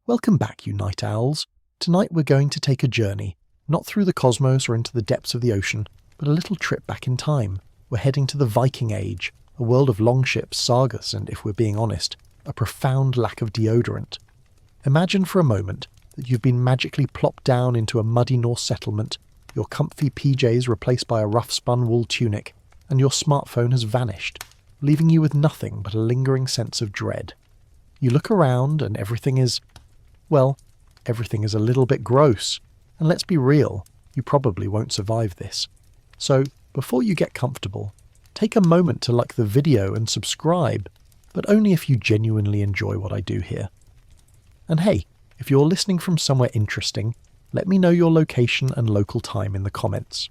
Welcome back, you night owls. Tonight we're going to take a journey, not through the cosmos or into the depths of the ocean, but a little trip back in time. We're heading to the Viking Age, a world of longships, sagas, and, if we're being honest, a profound lack of deodorant. Imagine for a moment that you've been magically plopped down into a muddy Norse settlement, your comfy PJs replaced by a rough-spun wool tunic, and your smartphone has vanished, leaving you with nothing but a lingering sense of dread. You look around and everything is a little bit gross. And let's be real, you probably won't survive this. So, before you get comfortable, take a moment to like the video and subscribe, but only if you genuinely enjoy what I do here. And hey, if you're listening from somewhere interesting, let me know your location and local time in the comments.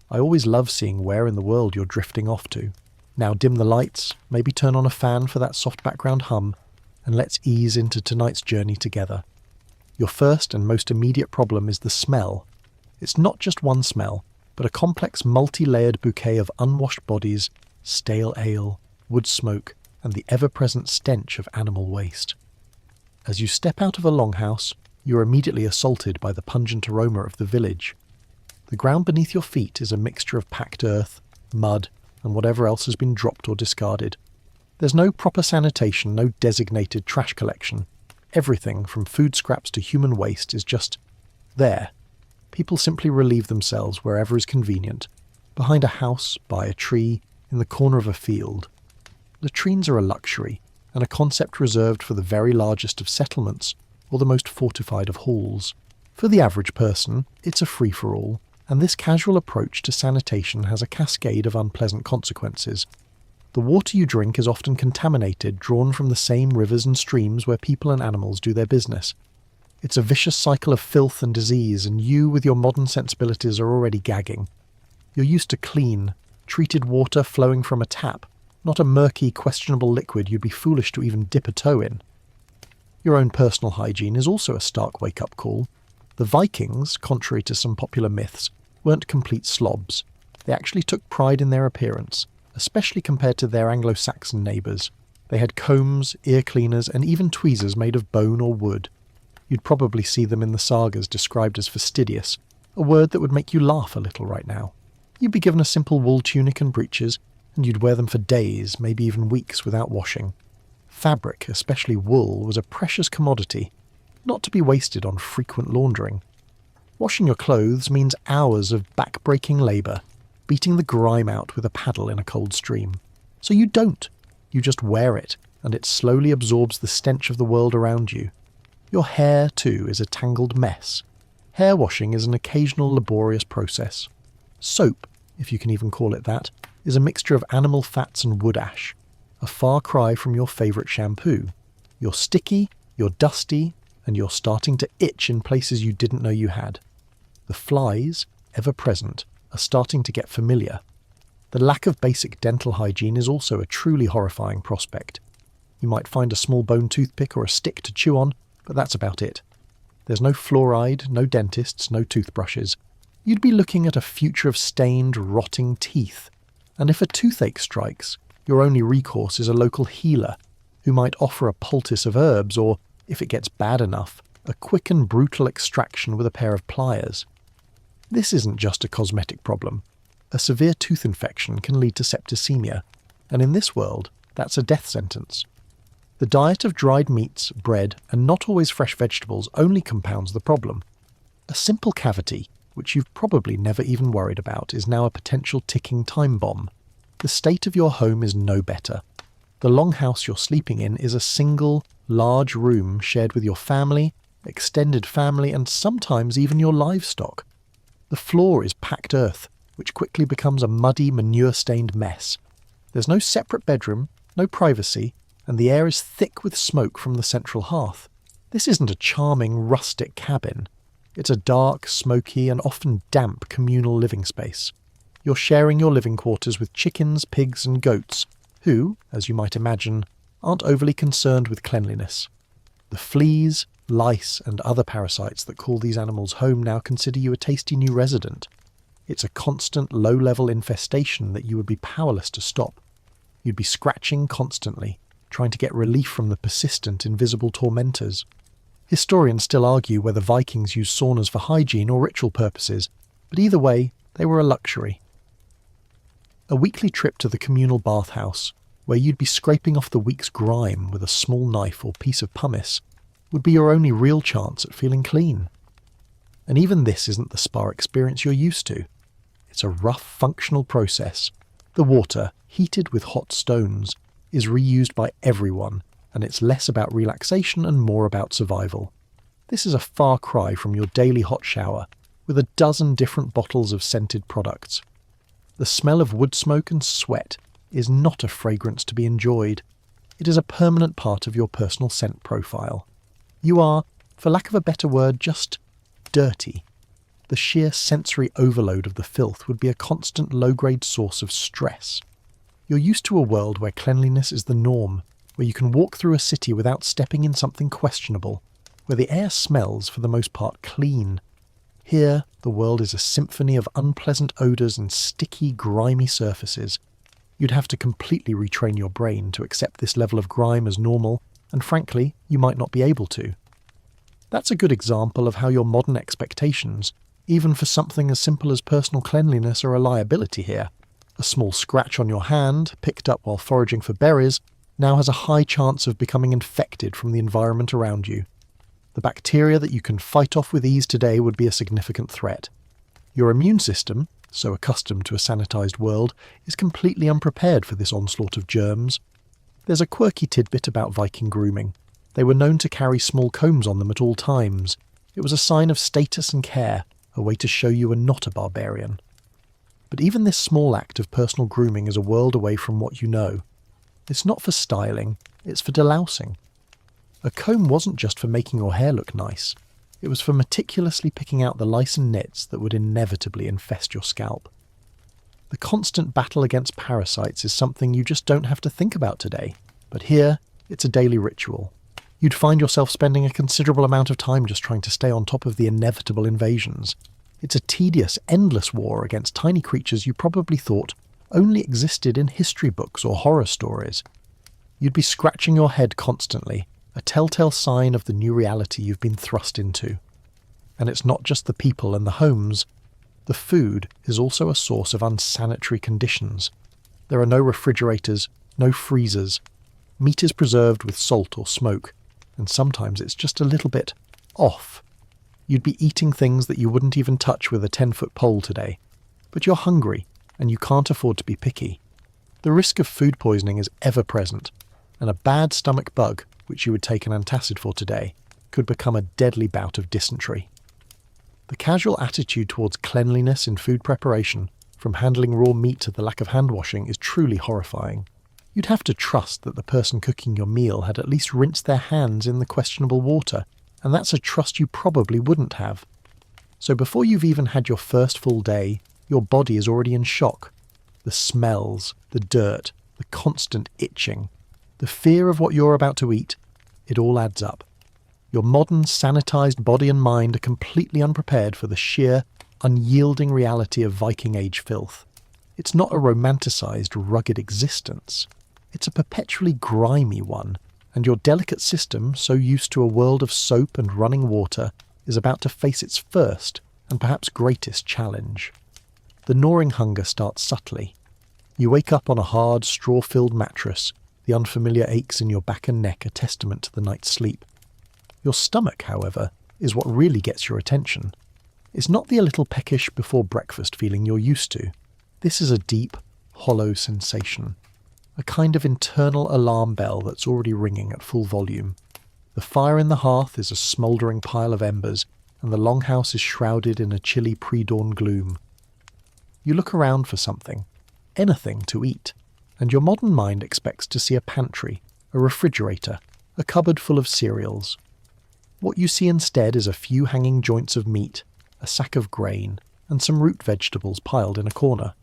I always love seeing where in the world you're drifting off to. Now dim the lights, maybe turn on a fan for that soft background hum, and let's ease into tonight's journey together. Your first and most immediate problem is the smell. It's not just one smell, but a complex multi-layered bouquet of unwashed bodies, stale ale, wood smoke, and the ever-present stench of animal waste. As you step out of a longhouse, you're immediately assaulted by the pungent aroma of the village. The ground beneath your feet is a mixture of packed earth, mud, and whatever else has been dropped or discarded. There's no proper sanitation, no designated trash collection. Everything from food scraps to human waste is just there. People simply relieve themselves wherever is convenient, behind a house, by a tree, in the corner of a field. Latrines are a luxury, and a concept reserved for the very largest of settlements, or the most fortified of halls. For the average person, it's a free-for-all, and this casual approach to sanitation has a cascade of unpleasant consequences. The water you drink is often contaminated, drawn from the same rivers and streams where people and animals do their business. It's a vicious cycle of filth and disease, and you, with your modern sensibilities, are already gagging. You're used to clean, treated water flowing from a tap, not a murky, questionable liquid you'd be foolish to even dip a toe in. Your own personal hygiene is also a stark wake-up call. The Vikings, contrary to some popular myths, weren't complete slobs. They actually took pride in their appearance, especially compared to their Anglo-Saxon neighbours. They had combs, ear cleaners, and even tweezers made of bone or wood. You'd probably see them in the sagas described as fastidious, a word that would make you laugh a little right now. You'd be given a simple wool tunic and breeches, and you'd wear them for days, maybe even weeks without washing. Fabric, especially wool, was a precious commodity, not to be wasted on frequent laundering. Washing your clothes means hours of back-breaking labour, beating the grime out with a paddle in a cold stream. So you don't. You just wear it, and it slowly absorbs the stench of the world around you. Your hair, too, is a tangled mess. Hair washing is an occasional laborious process. Soap, if you can even call it that, is a mixture of animal fats and wood ash, a far cry from your favourite shampoo. You're sticky, you're dusty, and you're starting to itch in places you didn't know you had. The flies, ever present, are starting to get familiar. The lack of basic dental hygiene is also a truly horrifying prospect. You might find a small bone toothpick or a stick to chew on, but that's about it. There's no fluoride, no dentists, no toothbrushes. You'd be looking at a future of stained, rotting teeth. And if a toothache strikes, your only recourse is a local healer, who might offer a poultice of herbs or, if it gets bad enough, a quick and brutal extraction with a pair of pliers. This isn't just a cosmetic problem. A severe tooth infection can lead to septicemia, and in this world, that's a death sentence. The diet of dried meats, bread, and not always fresh vegetables only compounds the problem. A simple cavity, which you've probably never even worried about, is now a potential ticking time bomb. The state of your home is no better. The longhouse you're sleeping in is a single, large room shared with your family, extended family, and sometimes even your livestock. The floor is packed earth, which quickly becomes a muddy, manure-stained mess. There's no separate bedroom, no privacy, and the air is thick with smoke from the central hearth. This isn't a charming, rustic cabin. It's a dark, smoky, and often damp communal living space. You're sharing your living quarters with chickens, pigs, and goats, who, as you might imagine, aren't overly concerned with cleanliness. The fleas, lice, and other parasites that call these animals home now consider you a tasty new resident. It's a constant, low-level infestation that you would be powerless to stop. You'd be scratching constantly, trying to get relief from the persistent, invisible tormentors. Historians still argue whether Vikings used saunas for hygiene or ritual purposes, but either way, they were a luxury. A weekly trip to the communal bathhouse, where you'd be scraping off the week's grime with a small knife or piece of pumice, would be your only real chance at feeling clean. And even this isn't the spa experience you're used to. It's a rough, functional process. The water, heated with hot stones, is reused by everyone, and it's less about relaxation and more about survival. This is a far cry from your daily hot shower, with a dozen different bottles of scented products. The smell of wood smoke and sweat is not a fragrance to be enjoyed. It is a permanent part of your personal scent profile. You are, for lack of a better word, just dirty. The sheer sensory overload of the filth would be a constant low-grade source of stress. You're used to a world where cleanliness is the norm, where you can walk through a city without stepping in something questionable, where the air smells, for the most part, clean. Here, the world is a symphony of unpleasant odours and sticky, grimy surfaces. You'd have to completely retrain your brain to accept this level of grime as normal, and frankly, you might not be able to. That's a good example of how your modern expectations, even for something as simple as personal cleanliness, are a liability here. A small scratch on your hand, picked up while foraging for berries, now has a high chance of becoming infected from the environment around you. The bacteria that you can fight off with ease today would be a significant threat. Your immune system, so accustomed to a sanitized world, is completely unprepared for this onslaught of germs. There's a quirky tidbit about Viking grooming. They were known to carry small combs on them at all times. It was a sign of status and care, a way to show you were not a barbarian. But even this small act of personal grooming is a world away from what you know. It's not for styling, it's for delousing. A comb wasn't just for making your hair look nice. It was for meticulously picking out the lice and nits that would inevitably infest your scalp. The constant battle against parasites is something you just don't have to think about today, but here, it's a daily ritual. You'd find yourself spending a considerable amount of time just trying to stay on top of the inevitable invasions. It's a tedious, endless war against tiny creatures you probably thought only existed in history books or horror stories. You'd be scratching your head constantly, a telltale sign of the new reality you've been thrust into. And it's not just the people and the homes. The food is also a source of unsanitary conditions. There are no refrigerators, no freezers. Meat is preserved with salt or smoke, and sometimes it's just a little bit off. You'd be eating things that you wouldn't even touch with a 10-foot pole today. But you're hungry, and you can't afford to be picky. The risk of food poisoning is ever present, and a bad stomach bug, which you would take an antacid for today, could become a deadly bout of dysentery. The casual attitude towards cleanliness in food preparation, from handling raw meat to the lack of hand washing, is truly horrifying. You'd have to trust that the person cooking your meal had at least rinsed their hands in the questionable water, and that's a trust you probably wouldn't have. So before you've even had your first full day, your body is already in shock. The smells, the dirt, the constant itching, the fear of what you're about to eat, it all adds up. Your modern, sanitized body and mind are completely unprepared for the sheer, unyielding reality of Viking Age filth. It's not a romanticized, rugged existence. It's a perpetually grimy one, and your delicate system, so used to a world of soap and running water, is about to face its first, and perhaps greatest, challenge. The gnawing hunger starts subtly. You wake up on a hard, straw-filled mattress. The unfamiliar aches in your back and neck are testament to the night's sleep. Your stomach, however, is what really gets your attention. It's not the a little peckish before breakfast feeling you're used to. This is a deep, hollow sensation. A kind of internal alarm bell that's already ringing at full volume. The fire in the hearth is a smouldering pile of embers, and the longhouse is shrouded in a chilly pre-dawn gloom. You look around for something, anything to eat, and your modern mind expects to see a pantry, a refrigerator, a cupboard full of cereals. What you see instead is a few hanging joints of meat, a sack of grain, and some root vegetables piled in a corner.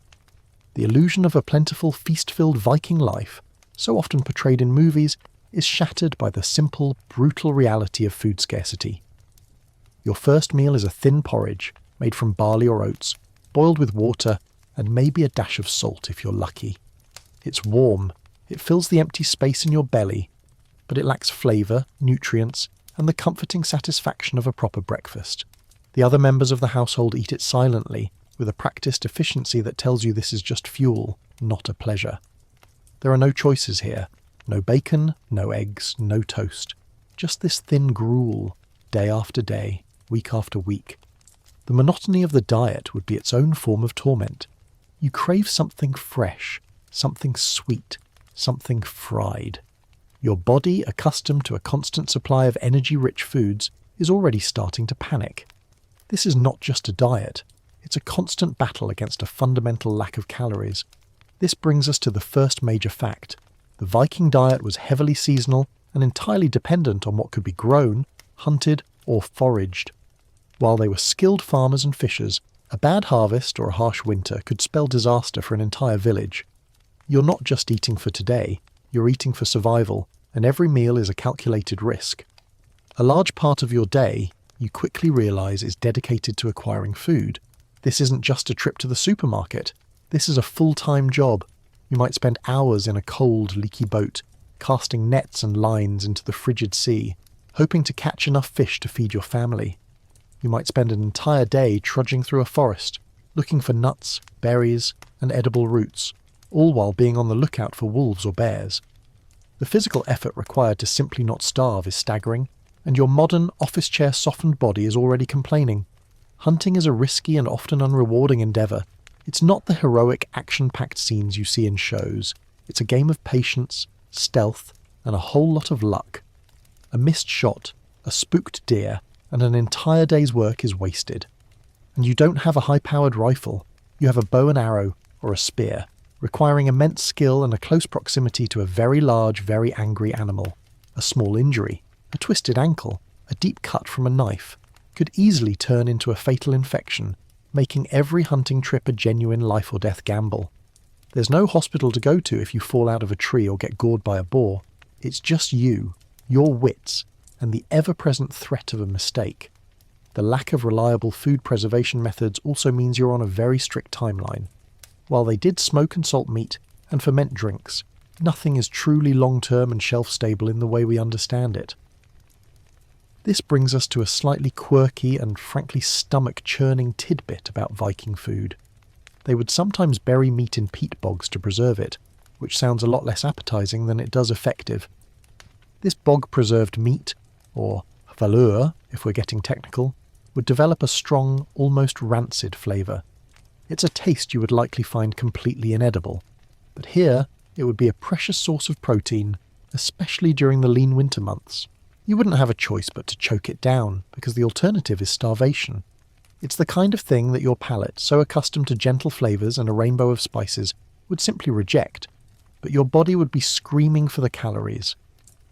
The illusion of a plentiful, feast-filled Viking life, so often portrayed in movies, is shattered by the simple, brutal reality of food scarcity. Your first meal is a thin porridge, made from barley or oats, boiled with water, and maybe a dash of salt if you're lucky. It's warm, it fills the empty space in your belly, but it lacks flavour, nutrients, and the comforting satisfaction of a proper breakfast. The other members of the household eat it silently, with a practiced efficiency that tells you this is just fuel, not a pleasure. There are no choices here. No bacon, no eggs, no toast. Just this thin gruel, day after day, week after week. The monotony of the diet would be its own form of torment. You crave something fresh, something sweet, something fried. Your body, accustomed to a constant supply of energy-rich foods, is already starting to panic. This is not just a diet. It's a constant battle against a fundamental lack of calories. This brings us to the first major fact. The Viking diet was heavily seasonal and entirely dependent on what could be grown, hunted, or foraged. While they were skilled farmers and fishers, a bad harvest or a harsh winter could spell disaster for an entire village. You're not just eating for today, you're eating for survival, and every meal is a calculated risk. A large part of your day, you quickly realise, is dedicated to acquiring food. This isn't just a trip to the supermarket. This is a full-time job. You might spend hours in a cold, leaky boat, casting nets and lines into the frigid sea, hoping to catch enough fish to feed your family. You might spend an entire day trudging through a forest, looking for nuts, berries, and edible roots, all while being on the lookout for wolves or bears. The physical effort required to simply not starve is staggering, and your modern, office chair-softened body is already complaining. Hunting is a risky and often unrewarding endeavour. It's not the heroic, action-packed scenes you see in shows. It's a game of patience, stealth, and a whole lot of luck. A missed shot, a spooked deer, and an entire day's work is wasted. And you don't have a high-powered rifle. You have a bow and arrow, or a spear, requiring immense skill and a close proximity to a very large, very angry animal. A small injury, a twisted ankle, a deep cut from a knife, could easily turn into a fatal infection, making every hunting trip a genuine life-or-death gamble. There's no hospital to go to if you fall out of a tree or get gored by a boar. It's just you, your wits, and the ever-present threat of a mistake. The lack of reliable food preservation methods also means you're on a very strict timeline. While they did smoke and salt meat and ferment drinks, nothing is truly long-term and shelf-stable in the way we understand it. This brings us to a slightly quirky and frankly stomach-churning tidbit about Viking food. They would sometimes bury meat in peat bogs to preserve it, which sounds a lot less appetizing than it does effective. This bog-preserved meat, or valur if we're getting technical, would develop a strong, almost rancid flavour. It's a taste you would likely find completely inedible, but here it would be a precious source of protein, especially during the lean winter months. You wouldn't have a choice but to choke it down, because the alternative is starvation. It's the kind of thing that your palate, so accustomed to gentle flavours and a rainbow of spices, would simply reject, but your body would be screaming for the calories.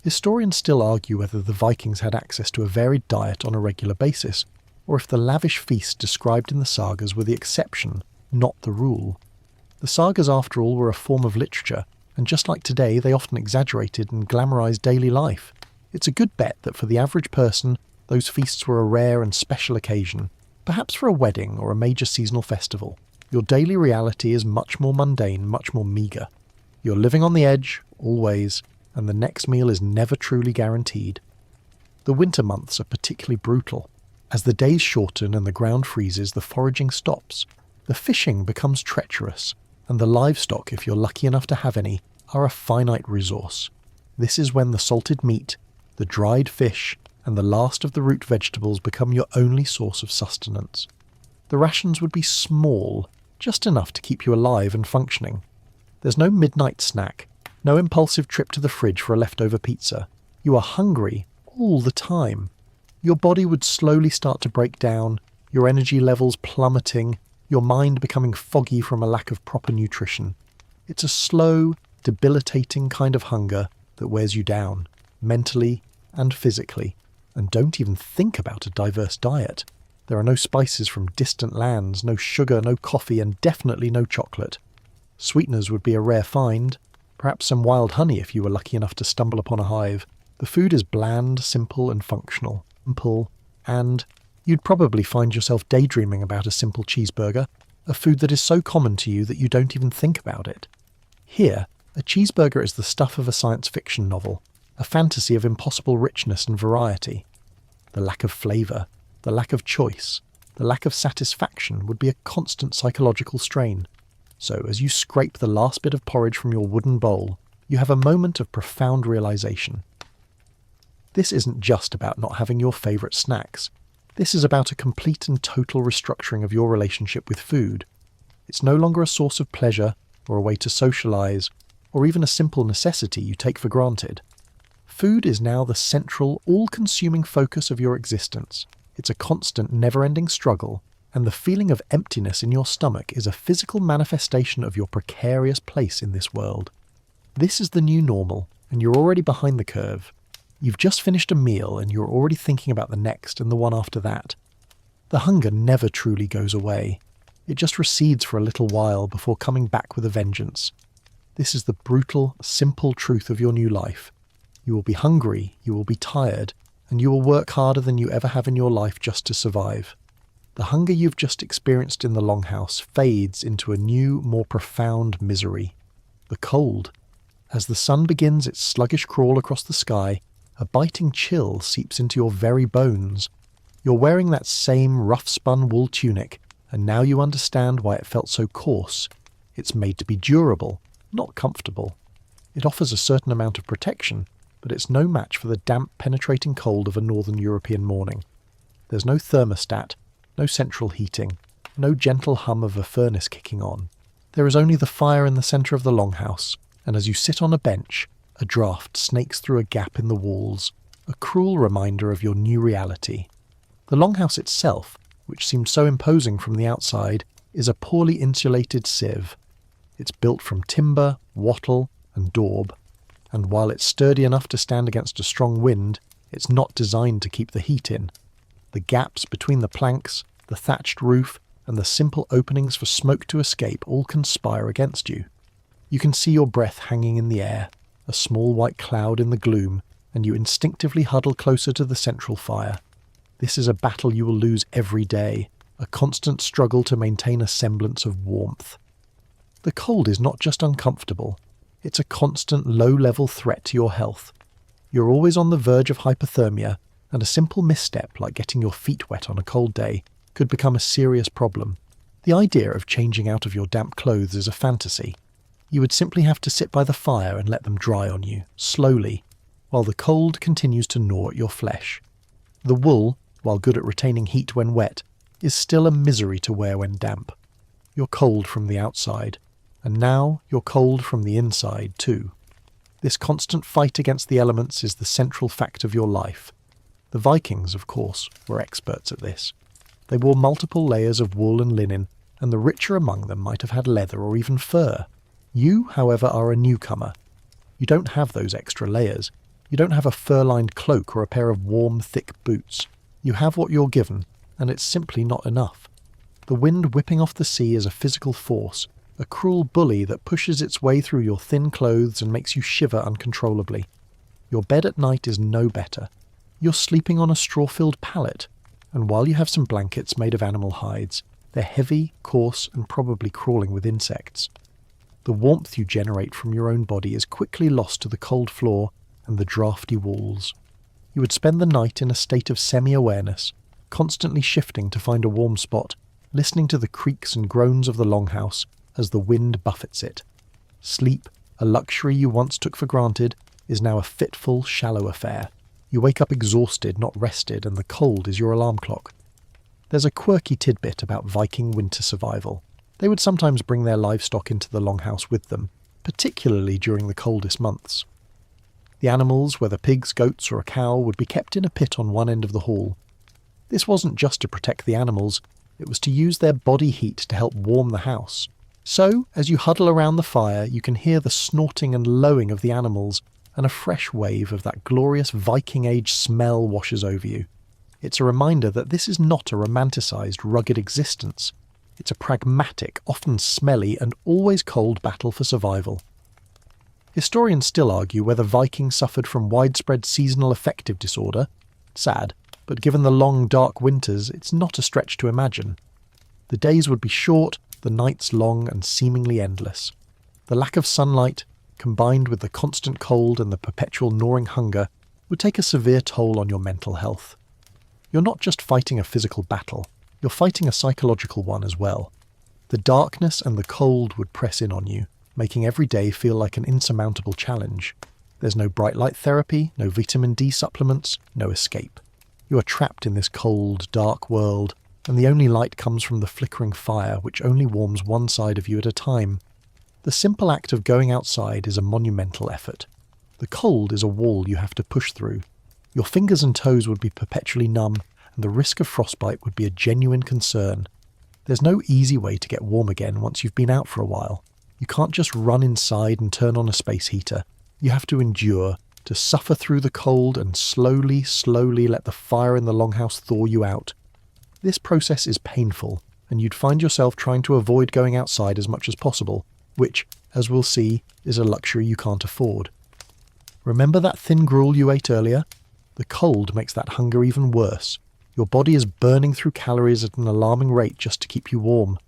Historians still argue whether the Vikings had access to a varied diet on a regular basis, or if the lavish feasts described in the sagas were the exception, not the rule. The sagas, after all, were a form of literature, and just like today, they often exaggerated and glamorised daily life. It's a good bet that for the average person, those feasts were a rare and special occasion, perhaps for a wedding or a major seasonal festival. Your daily reality is much more mundane, much more meagre. You're living on the edge, always, and the next meal is never truly guaranteed. The winter months are particularly brutal. As the days shorten and the ground freezes, the foraging stops. The fishing becomes treacherous, and the livestock, if you're lucky enough to have any, are a finite resource. This is when the salted meat, the dried fish, and the last of the root vegetables become your only source of sustenance. The rations would be small, just enough to keep you alive and functioning. There's no midnight snack, no impulsive trip to the fridge for a leftover pizza. You are hungry all the time. Your body would slowly start to break down, your energy levels plummeting, your mind becoming foggy from a lack of proper nutrition. It's a slow, debilitating kind of hunger that wears you down, mentally and physically. And don't even think about a diverse diet. There are no spices from distant lands, no sugar, no coffee, and definitely no chocolate. Sweeteners would be a rare find, perhaps some wild honey if you were lucky enough to stumble upon a hive. The food is bland, simple, and functional. And you'd probably find yourself daydreaming about a simple cheeseburger, a food that is so common to you that you don't even think about it. Here, a cheeseburger is the stuff of a science fiction novel, a fantasy of impossible richness and variety. the lack of flavour, the lack of choice, the lack of satisfaction would be a constant psychological strain. So as you scrape the last bit of porridge from your wooden bowl, you have a moment of profound realisation. This isn't just about not having your favourite snacks. This is about a complete and total restructuring of your relationship with food. It's no longer a source of pleasure, or a way to socialise, or even a simple necessity you take for granted. Food is now the central, all-consuming focus of your existence. It's a constant, never-ending struggle, and the feeling of emptiness in your stomach is a physical manifestation of your precarious place in this world. This is the new normal, and you're already behind the curve. You've just finished a meal and you're already thinking about the next and the one after that. The hunger never truly goes away. It just recedes for a little while before coming back with a vengeance. This is the brutal, simple truth of your new life. You will be hungry, you will be tired, and you will work harder than you ever have in your life just to survive. The hunger you've just experienced in the longhouse fades into a new, more profound misery. The cold. As the sun begins its sluggish crawl across the sky, a biting chill seeps into your very bones. You're wearing that same rough-spun wool tunic, and now you understand why it felt so coarse. It's made to be durable, not comfortable. It offers a certain amount of protection, but it's no match for the damp, penetrating cold of a northern European morning. There's no thermostat, no central heating, no gentle hum of a furnace kicking on. There is only the fire in the centre of the longhouse, and as you sit on a bench, a draught snakes through a gap in the walls, a cruel reminder of your new reality. The longhouse itself, which seemed so imposing from the outside, is a poorly insulated sieve. It's built from timber, wattle, and daub, and while it's sturdy enough to stand against a strong wind, it's not designed to keep the heat in. The gaps between the planks, the thatched roof, and the simple openings for smoke to escape all conspire against you. You can see your breath hanging in the air, a small white cloud in the gloom, and you instinctively huddle closer to the central fire. This is a battle you will lose every day, a constant struggle to maintain a semblance of warmth. The cold is not just uncomfortable, it's a constant low-level threat to your health. You're always on the verge of hypothermia, and a simple misstep like getting your feet wet on a cold day could become a serious problem. The idea of changing out of your damp clothes is a fantasy. You would simply have to sit by the fire and let them dry on you, slowly, while the cold continues to gnaw at your flesh. The wool, while good at retaining heat when wet, is still a misery to wear when damp. You're cold from the outside, and now you're cold from the inside too. This constant fight against the elements is the central fact of your life. The Vikings, of course, were experts at this. They wore multiple layers of wool and linen, and the richer among them might have had leather or even fur. You, however, are a newcomer. You don't have those extra layers. You don't have a fur-lined cloak or a pair of warm, thick boots. You have what you're given, and it's simply not enough. The wind whipping off the sea is a physical force, a cruel bully that pushes its way through your thin clothes and makes you shiver uncontrollably. Your bed at night is no better. You're sleeping on a straw-filled pallet, and while you have some blankets made of animal hides, they're heavy, coarse, and probably crawling with insects. The warmth you generate from your own body is quickly lost to the cold floor and the draughty walls. You would spend the night in a state of semi-awareness, constantly shifting to find a warm spot, listening to the creaks and groans of the longhouse as the wind buffets it. Sleep, a luxury you once took for granted, is now a fitful, shallow affair. You wake up exhausted, not rested, and the cold is your alarm clock. There's a quirky tidbit about Viking winter survival. They would sometimes bring their livestock into the longhouse with them, particularly during the coldest months. The animals, whether pigs, goats or a cow, would be kept in a pit on one end of the hall. This wasn't just to protect the animals, it was to use their body heat to help warm the house. So, as you huddle around the fire, you can hear the snorting and lowing of the animals, and a fresh wave of that glorious Viking Age smell washes over you. It's a reminder that this is not a romanticised, rugged existence. It's a pragmatic, often smelly, and always cold battle for survival. Historians still argue whether Vikings suffered from widespread seasonal affective disorder. Sad, but given the long, dark winters, it's not a stretch to imagine. The days would be short, the nights long and seemingly endless. The lack of sunlight, combined with the constant cold and the perpetual gnawing hunger, would take a severe toll on your mental health. You're not just fighting a physical battle, you're fighting a psychological one as well. The darkness and the cold would press in on you, making every day feel like an insurmountable challenge. There's no bright light therapy, no vitamin D supplements, no escape. You are trapped in this cold, dark world, and the only light comes from the flickering fire which only warms one side of you at a time. The simple act of going outside is a monumental effort. The cold is a wall you have to push through. Your fingers and toes would be perpetually numb, and the risk of frostbite would be a genuine concern. There's no easy way to get warm again once you've been out for a while. You can't just run inside and turn on a space heater. You have to endure, to suffer through the cold and slowly let the fire in the longhouse thaw you out. This process is painful, and you'd find yourself trying to avoid going outside as much as possible, which, as we'll see, is a luxury you can't afford. Remember that thin gruel you ate earlier? The cold makes that hunger even worse. Your body is burning through calories at an alarming rate just to keep you warm.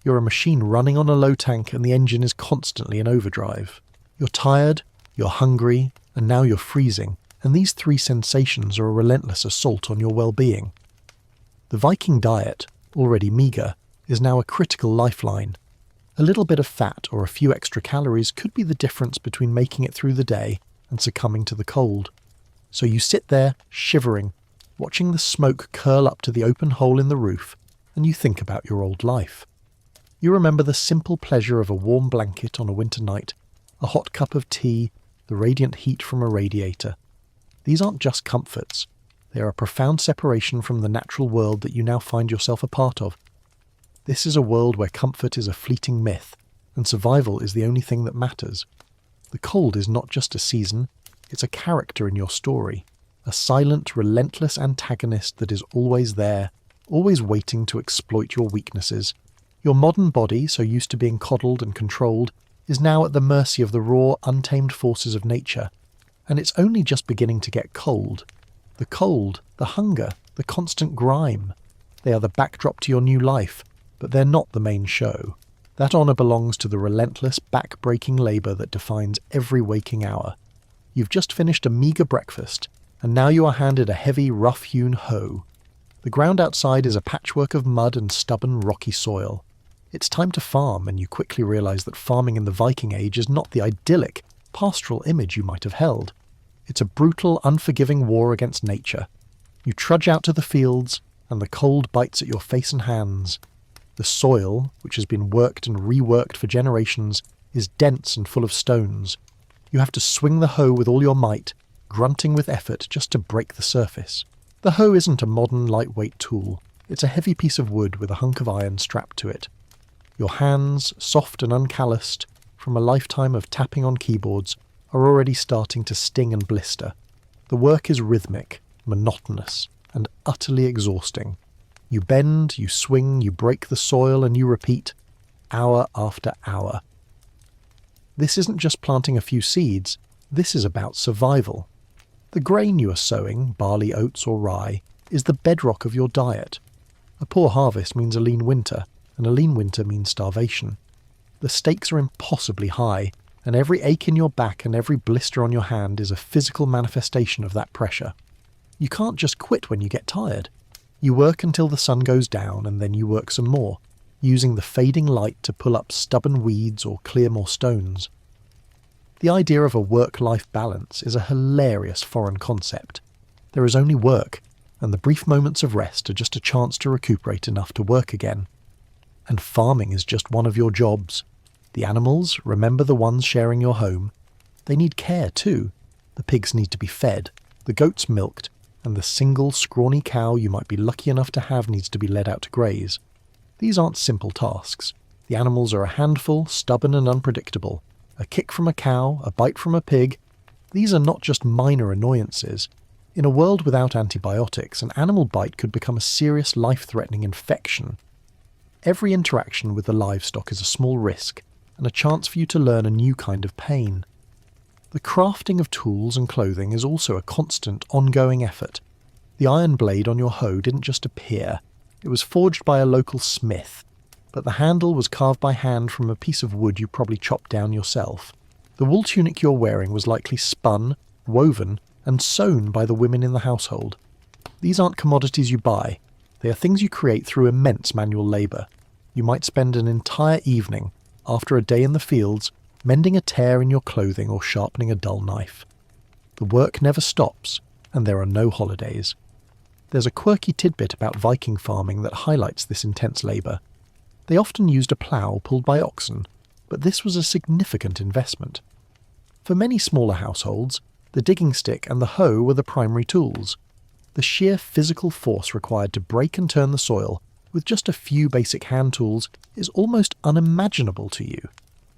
You're a machine running on a low tank and the engine is constantly in overdrive. You're tired, you're hungry, and now you're freezing, and these three sensations are a relentless assault on your well-being. The Viking diet, already meagre, is now a critical lifeline. A little bit of fat or a few extra calories could be the difference between making it through the day and succumbing to the cold. So you sit there, shivering, watching the smoke curl up to the open hole in the roof, and you think about your old life. You remember the simple pleasure of a warm blanket on a winter night, a hot cup of tea, the radiant heat from a radiator. These aren't just comforts. They are a profound separation from the natural world that you now find yourself a part of. This is a world where comfort is a fleeting myth, and survival is the only thing that matters. The cold is not just a season, it's a character in your story, a silent, relentless antagonist that is always there, always waiting to exploit your weaknesses. Your modern body, so used to being coddled and controlled, is now at the mercy of the raw, untamed forces of nature, and it's only just beginning to get cold. The cold, the hunger, the constant grime. They are the backdrop to your new life, but they're not the main show. That honour belongs to the relentless, back-breaking labour that defines every waking hour. You've just finished a meagre breakfast, and now you are handed a heavy, rough-hewn hoe. The ground outside is a patchwork of mud and stubborn, rocky soil. It's time to farm, and you quickly realise that farming in the Viking Age is not the idyllic, pastoral image you might have held. It's a brutal, unforgiving war against nature. You trudge out to the fields, and the cold bites at your face and hands. The soil, which has been worked and reworked for generations, is dense and full of stones. You have to swing the hoe with all your might, grunting with effort just to break the surface. The hoe isn't a modern, lightweight tool. It's a heavy piece of wood with a hunk of iron strapped to it. Your hands, soft and uncalloused, from a lifetime of tapping on keyboards, are already starting to sting and blister. The work is rhythmic, monotonous, and utterly exhausting. You bend, you swing, you break the soil, and you repeat, hour after hour. This isn't just planting a few seeds, this is about survival. The grain you are sowing, barley, oats or rye, is the bedrock of your diet. A poor harvest means a lean winter, and a lean winter means starvation. The stakes are impossibly high, and every ache in your back and every blister on your hand is a physical manifestation of that pressure. You can't just quit when you get tired. You work until the sun goes down, and then you work some more, using the fading light to pull up stubborn weeds or clear more stones. The idea of a work-life balance is a hilarious foreign concept. There is only work, and the brief moments of rest are just a chance to recuperate enough to work again. And farming is just one of your jobs. The animals, remember the ones sharing your home, they need care too. The pigs need to be fed, the goats milked, and the single scrawny cow you might be lucky enough to have needs to be led out to graze. These aren't simple tasks. The animals are a handful, stubborn and unpredictable. A kick from a cow, a bite from a pig. These are not just minor annoyances. In a world without antibiotics, an animal bite could become a serious life-threatening infection. Every interaction with the livestock is a small risk, and a chance for you to learn a new kind of pain. The crafting of tools and clothing is also a constant, ongoing effort. The iron blade on your hoe didn't just appear. It was forged by a local smith, but the handle was carved by hand from a piece of wood you probably chopped down yourself. The wool tunic you're wearing was likely spun, woven, and sewn by the women in the household. These aren't commodities you buy. They are things you create through immense manual labour. You might spend an entire evening, after a day in the fields, mending a tear in your clothing or sharpening a dull knife. The work never stops, and there are no holidays. There's a quirky tidbit about Viking farming that highlights this intense labour. They often used a plough pulled by oxen, but this was a significant investment. For many smaller households, the digging stick and the hoe were the primary tools. The sheer physical force required to break and turn the soil with just a few basic hand tools is almost unimaginable to you.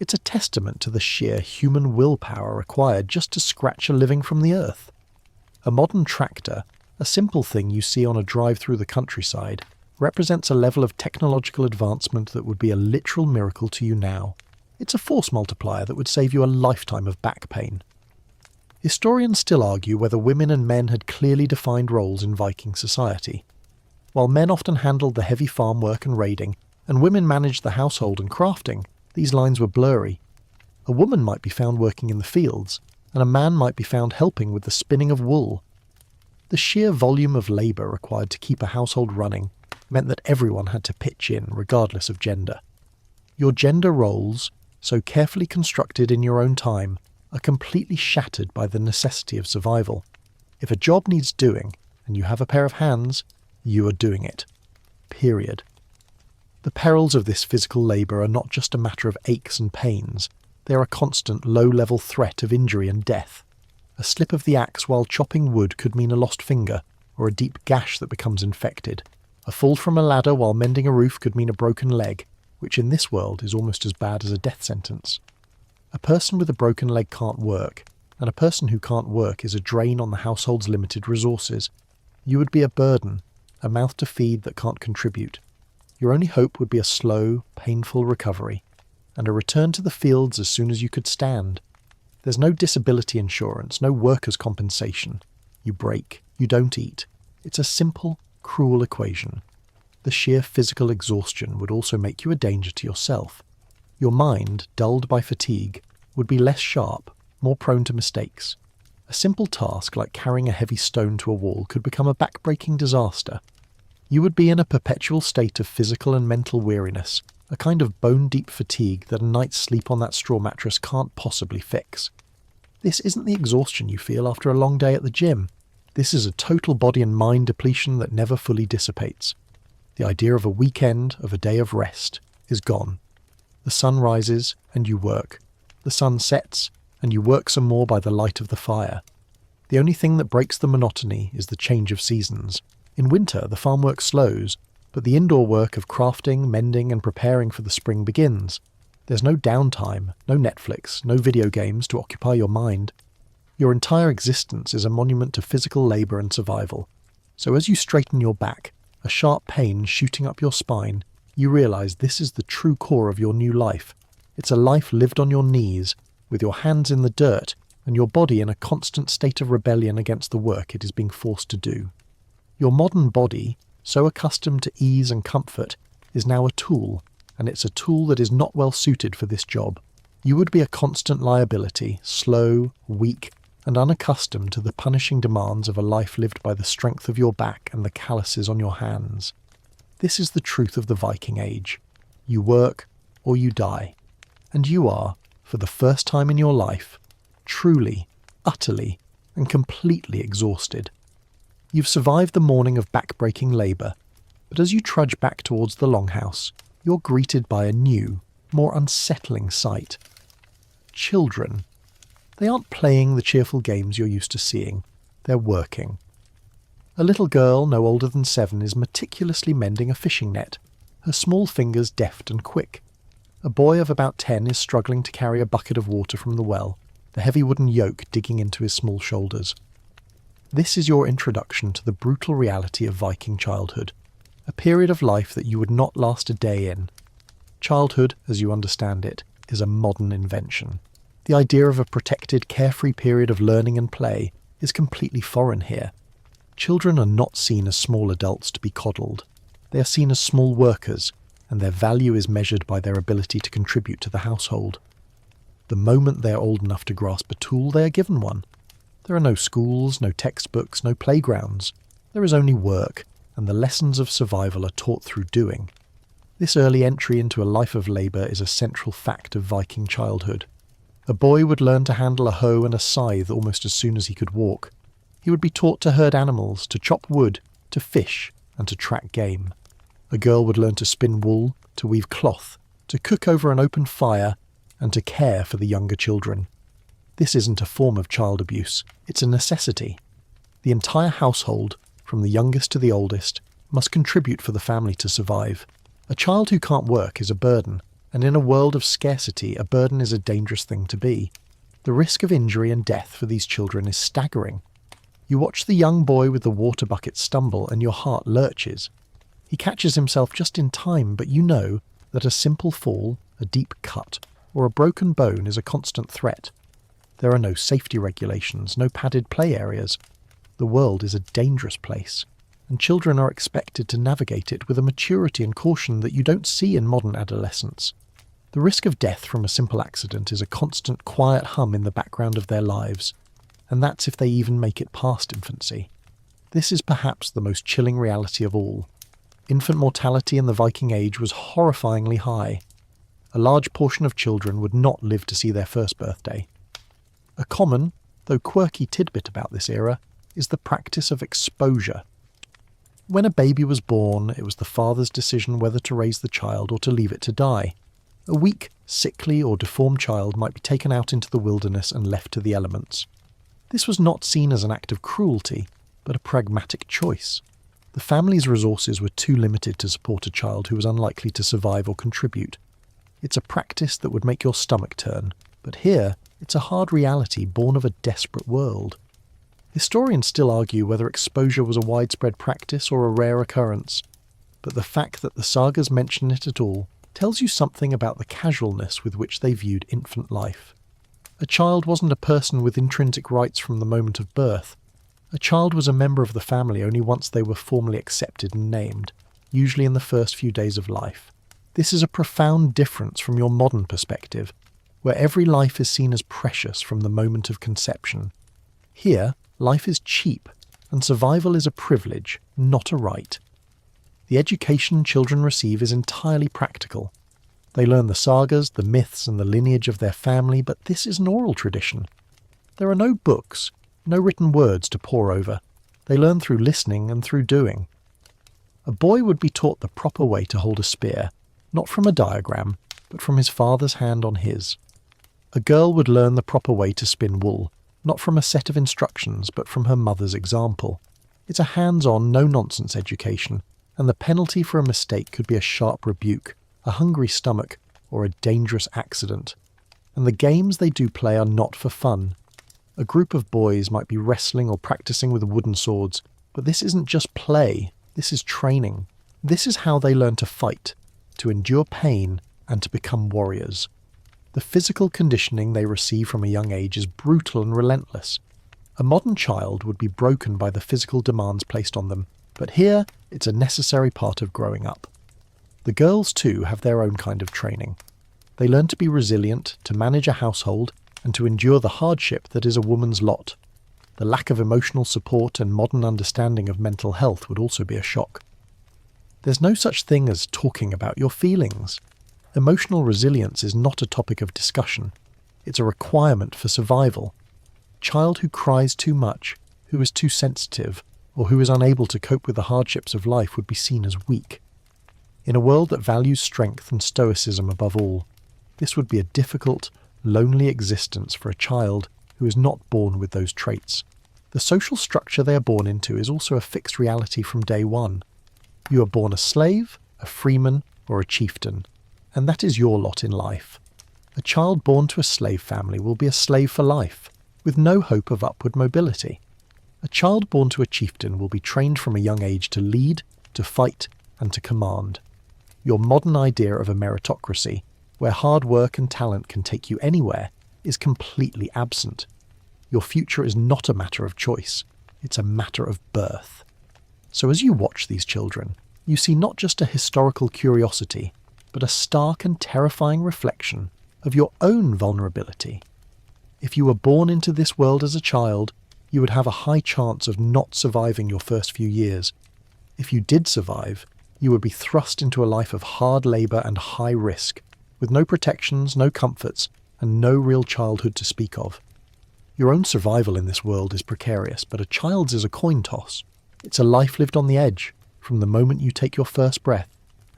It's a testament to the sheer human willpower required just to scratch a living from the earth. A modern tractor, a simple thing you see on a drive through the countryside, represents a level of technological advancement that would be a literal miracle to you now. It's a force multiplier that would save you a lifetime of back pain. Historians still argue whether women and men had clearly defined roles in Viking society. While men often handled the heavy farm work and raiding, and women managed the household and crafting, these lines were blurry. A woman might be found working in the fields, and a man might be found helping with the spinning of wool. The sheer volume of labour required to keep a household running meant that everyone had to pitch in, regardless of gender. Your gender roles, so carefully constructed in your own time, are completely shattered by the necessity of survival. If a job needs doing, and you have a pair of hands, you are doing it. Period. The perils of this physical labour are not just a matter of aches and pains, they are a constant low-level threat of injury and death. A slip of the axe while chopping wood could mean a lost finger, or a deep gash that becomes infected. A fall from a ladder while mending a roof could mean a broken leg, which in this world is almost as bad as a death sentence. A person with a broken leg can't work, and a person who can't work is a drain on the household's limited resources. You would be a burden, a mouth to feed that can't contribute. Your only hope would be a slow, painful recovery, and a return to the fields as soon as you could stand. There's no disability insurance, no workers' compensation. You break, you don't eat. It's a simple, cruel equation. The sheer physical exhaustion would also make you a danger to yourself. Your mind, dulled by fatigue, would be less sharp, more prone to mistakes. A simple task like carrying a heavy stone to a wall could become a back-breaking disaster. You would be in a perpetual state of physical and mental weariness, a kind of bone-deep fatigue that a night's sleep on that straw mattress can't possibly fix. This isn't the exhaustion you feel after a long day at the gym. This is a total body and mind depletion that never fully dissipates. The idea of a weekend, of a day of rest, is gone. The sun rises, and you work. The sun sets, and you work some more by the light of the fire. The only thing that breaks the monotony is the change of seasons. In winter, the farm work slows, but the indoor work of crafting, mending, and preparing for the spring begins. There's no downtime, no Netflix, no video games to occupy your mind. Your entire existence is a monument to physical labour and survival. So as you straighten your back, a sharp pain shooting up your spine, you realise this is the true core of your new life. It's a life lived on your knees, with your hands in the dirt, and your body in a constant state of rebellion against the work it is being forced to do. Your modern body, so accustomed to ease and comfort, is now a tool, and it's a tool that is not well suited for this job. You would be a constant liability, slow, weak, and unaccustomed to the punishing demands of a life lived by the strength of your back and the calluses on your hands. This is the truth of the Viking Age. You work, or you die. And you are, for the first time in your life, truly, utterly, and completely exhausted. You've survived the morning of back-breaking labour, but as you trudge back towards the longhouse, you're greeted by a new, more unsettling sight. Children. They aren't playing the cheerful games you're used to seeing. They're working. A little girl no older than 7 is meticulously mending a fishing net, her small fingers deft and quick. A boy of about 10 is struggling to carry a bucket of water from the well, the heavy wooden yoke digging into his small shoulders. This is your introduction to the brutal reality of Viking childhood, a period of life that you would not last a day in. Childhood, as you understand it, is a modern invention. The idea of a protected, carefree period of learning and play is completely foreign here. Children are not seen as small adults to be coddled. They are seen as small workers, and their value is measured by their ability to contribute to the household. The moment they are old enough to grasp a tool, they are given one. There are no schools, no textbooks, no playgrounds. There is only work, and the lessons of survival are taught through doing. This early entry into a life of labour is a central fact of Viking childhood. A boy would learn to handle a hoe and a scythe almost as soon as he could walk. He would be taught to herd animals, to chop wood, to fish, and to track game. A girl would learn to spin wool, to weave cloth, to cook over an open fire, and to care for the younger children. This isn't a form of child abuse, it's a necessity. The entire household, from the youngest to the oldest, must contribute for the family to survive. A child who can't work is a burden, and in a world of scarcity, a burden is a dangerous thing to be. The risk of injury and death for these children is staggering. You watch the young boy with the water bucket stumble and your heart lurches. He catches himself just in time, but you know that a simple fall, a deep cut, or a broken bone is a constant threat. There are no safety regulations, no padded play areas. The world is a dangerous place, and children are expected to navigate it with a maturity and caution that you don't see in modern adolescence. The risk of death from a simple accident is a constant quiet hum in the background of their lives, and that's if they even make it past infancy. This is perhaps the most chilling reality of all. Infant mortality in the Viking Age was horrifyingly high. A large portion of children would not live to see their first birthday. A common, though quirky tidbit about this era is the practice of exposure. When a baby was born, it was the father's decision whether to raise the child or to leave it to die. A weak, sickly or deformed child might be taken out into the wilderness and left to the elements. This was not seen as an act of cruelty, but a pragmatic choice. The family's resources were too limited to support a child who was unlikely to survive or contribute. It's a practice that would make your stomach turn, but here it's a hard reality born of a desperate world. Historians still argue whether exposure was a widespread practice or a rare occurrence, but the fact that the sagas mention it at all tells you something about the casualness with which they viewed infant life. A child wasn't a person with intrinsic rights from the moment of birth. A child was a member of the family only once they were formally accepted and named, usually in the first few days of life. This is a profound difference from your modern perspective, where every life is seen as precious from the moment of conception. Here, life is cheap, and survival is a privilege, not a right. The education children receive is entirely practical. They learn the sagas, the myths, and the lineage of their family, but this is an oral tradition. There are no books, no written words to pore over. They learn through listening and through doing. A boy would be taught the proper way to hold a spear, not from a diagram, but from his father's hand on his. A girl would learn the proper way to spin wool, not from a set of instructions, but from her mother's example. It's a hands-on, no-nonsense education, and the penalty for a mistake could be a sharp rebuke, a hungry stomach, or a dangerous accident. And the games they do play are not for fun. A group of boys might be wrestling or practicing with wooden swords, but this isn't just play, this is training. This is how they learn to fight, to endure pain, and to become warriors. The physical conditioning they receive from a young age is brutal and relentless. A modern child would be broken by the physical demands placed on them, but here it's a necessary part of growing up. The girls too have their own kind of training. They learn to be resilient, to manage a household, and to endure the hardship that is a woman's lot. The lack of emotional support and modern understanding of mental health would also be a shock. There's no such thing as talking about your feelings. Emotional resilience is not a topic of discussion. It's a requirement for survival. A child who cries too much, who is too sensitive, or who is unable to cope with the hardships of life would be seen as weak. In a world that values strength and stoicism above all, this would be a difficult, lonely existence for a child who is not born with those traits. The social structure they are born into is also a fixed reality from day one. You are born a slave, a freeman, or a chieftain, and that is your lot in life. A child born to a slave family will be a slave for life, with no hope of upward mobility. A child born to a chieftain will be trained from a young age to lead, to fight, and to command. Your modern idea of a meritocracy, where hard work and talent can take you anywhere, is completely absent. Your future is not a matter of choice, it's a matter of birth. So as you watch these children, you see not just a historical curiosity, but a stark and terrifying reflection of your own vulnerability. If you were born into this world as a child, you would have a high chance of not surviving your first few years. If you did survive, you would be thrust into a life of hard labour and high risk, with no protections, no comforts, and no real childhood to speak of. Your own survival in this world is precarious, but a child's is a coin toss. It's a life lived on the edge, from the moment you take your first breath,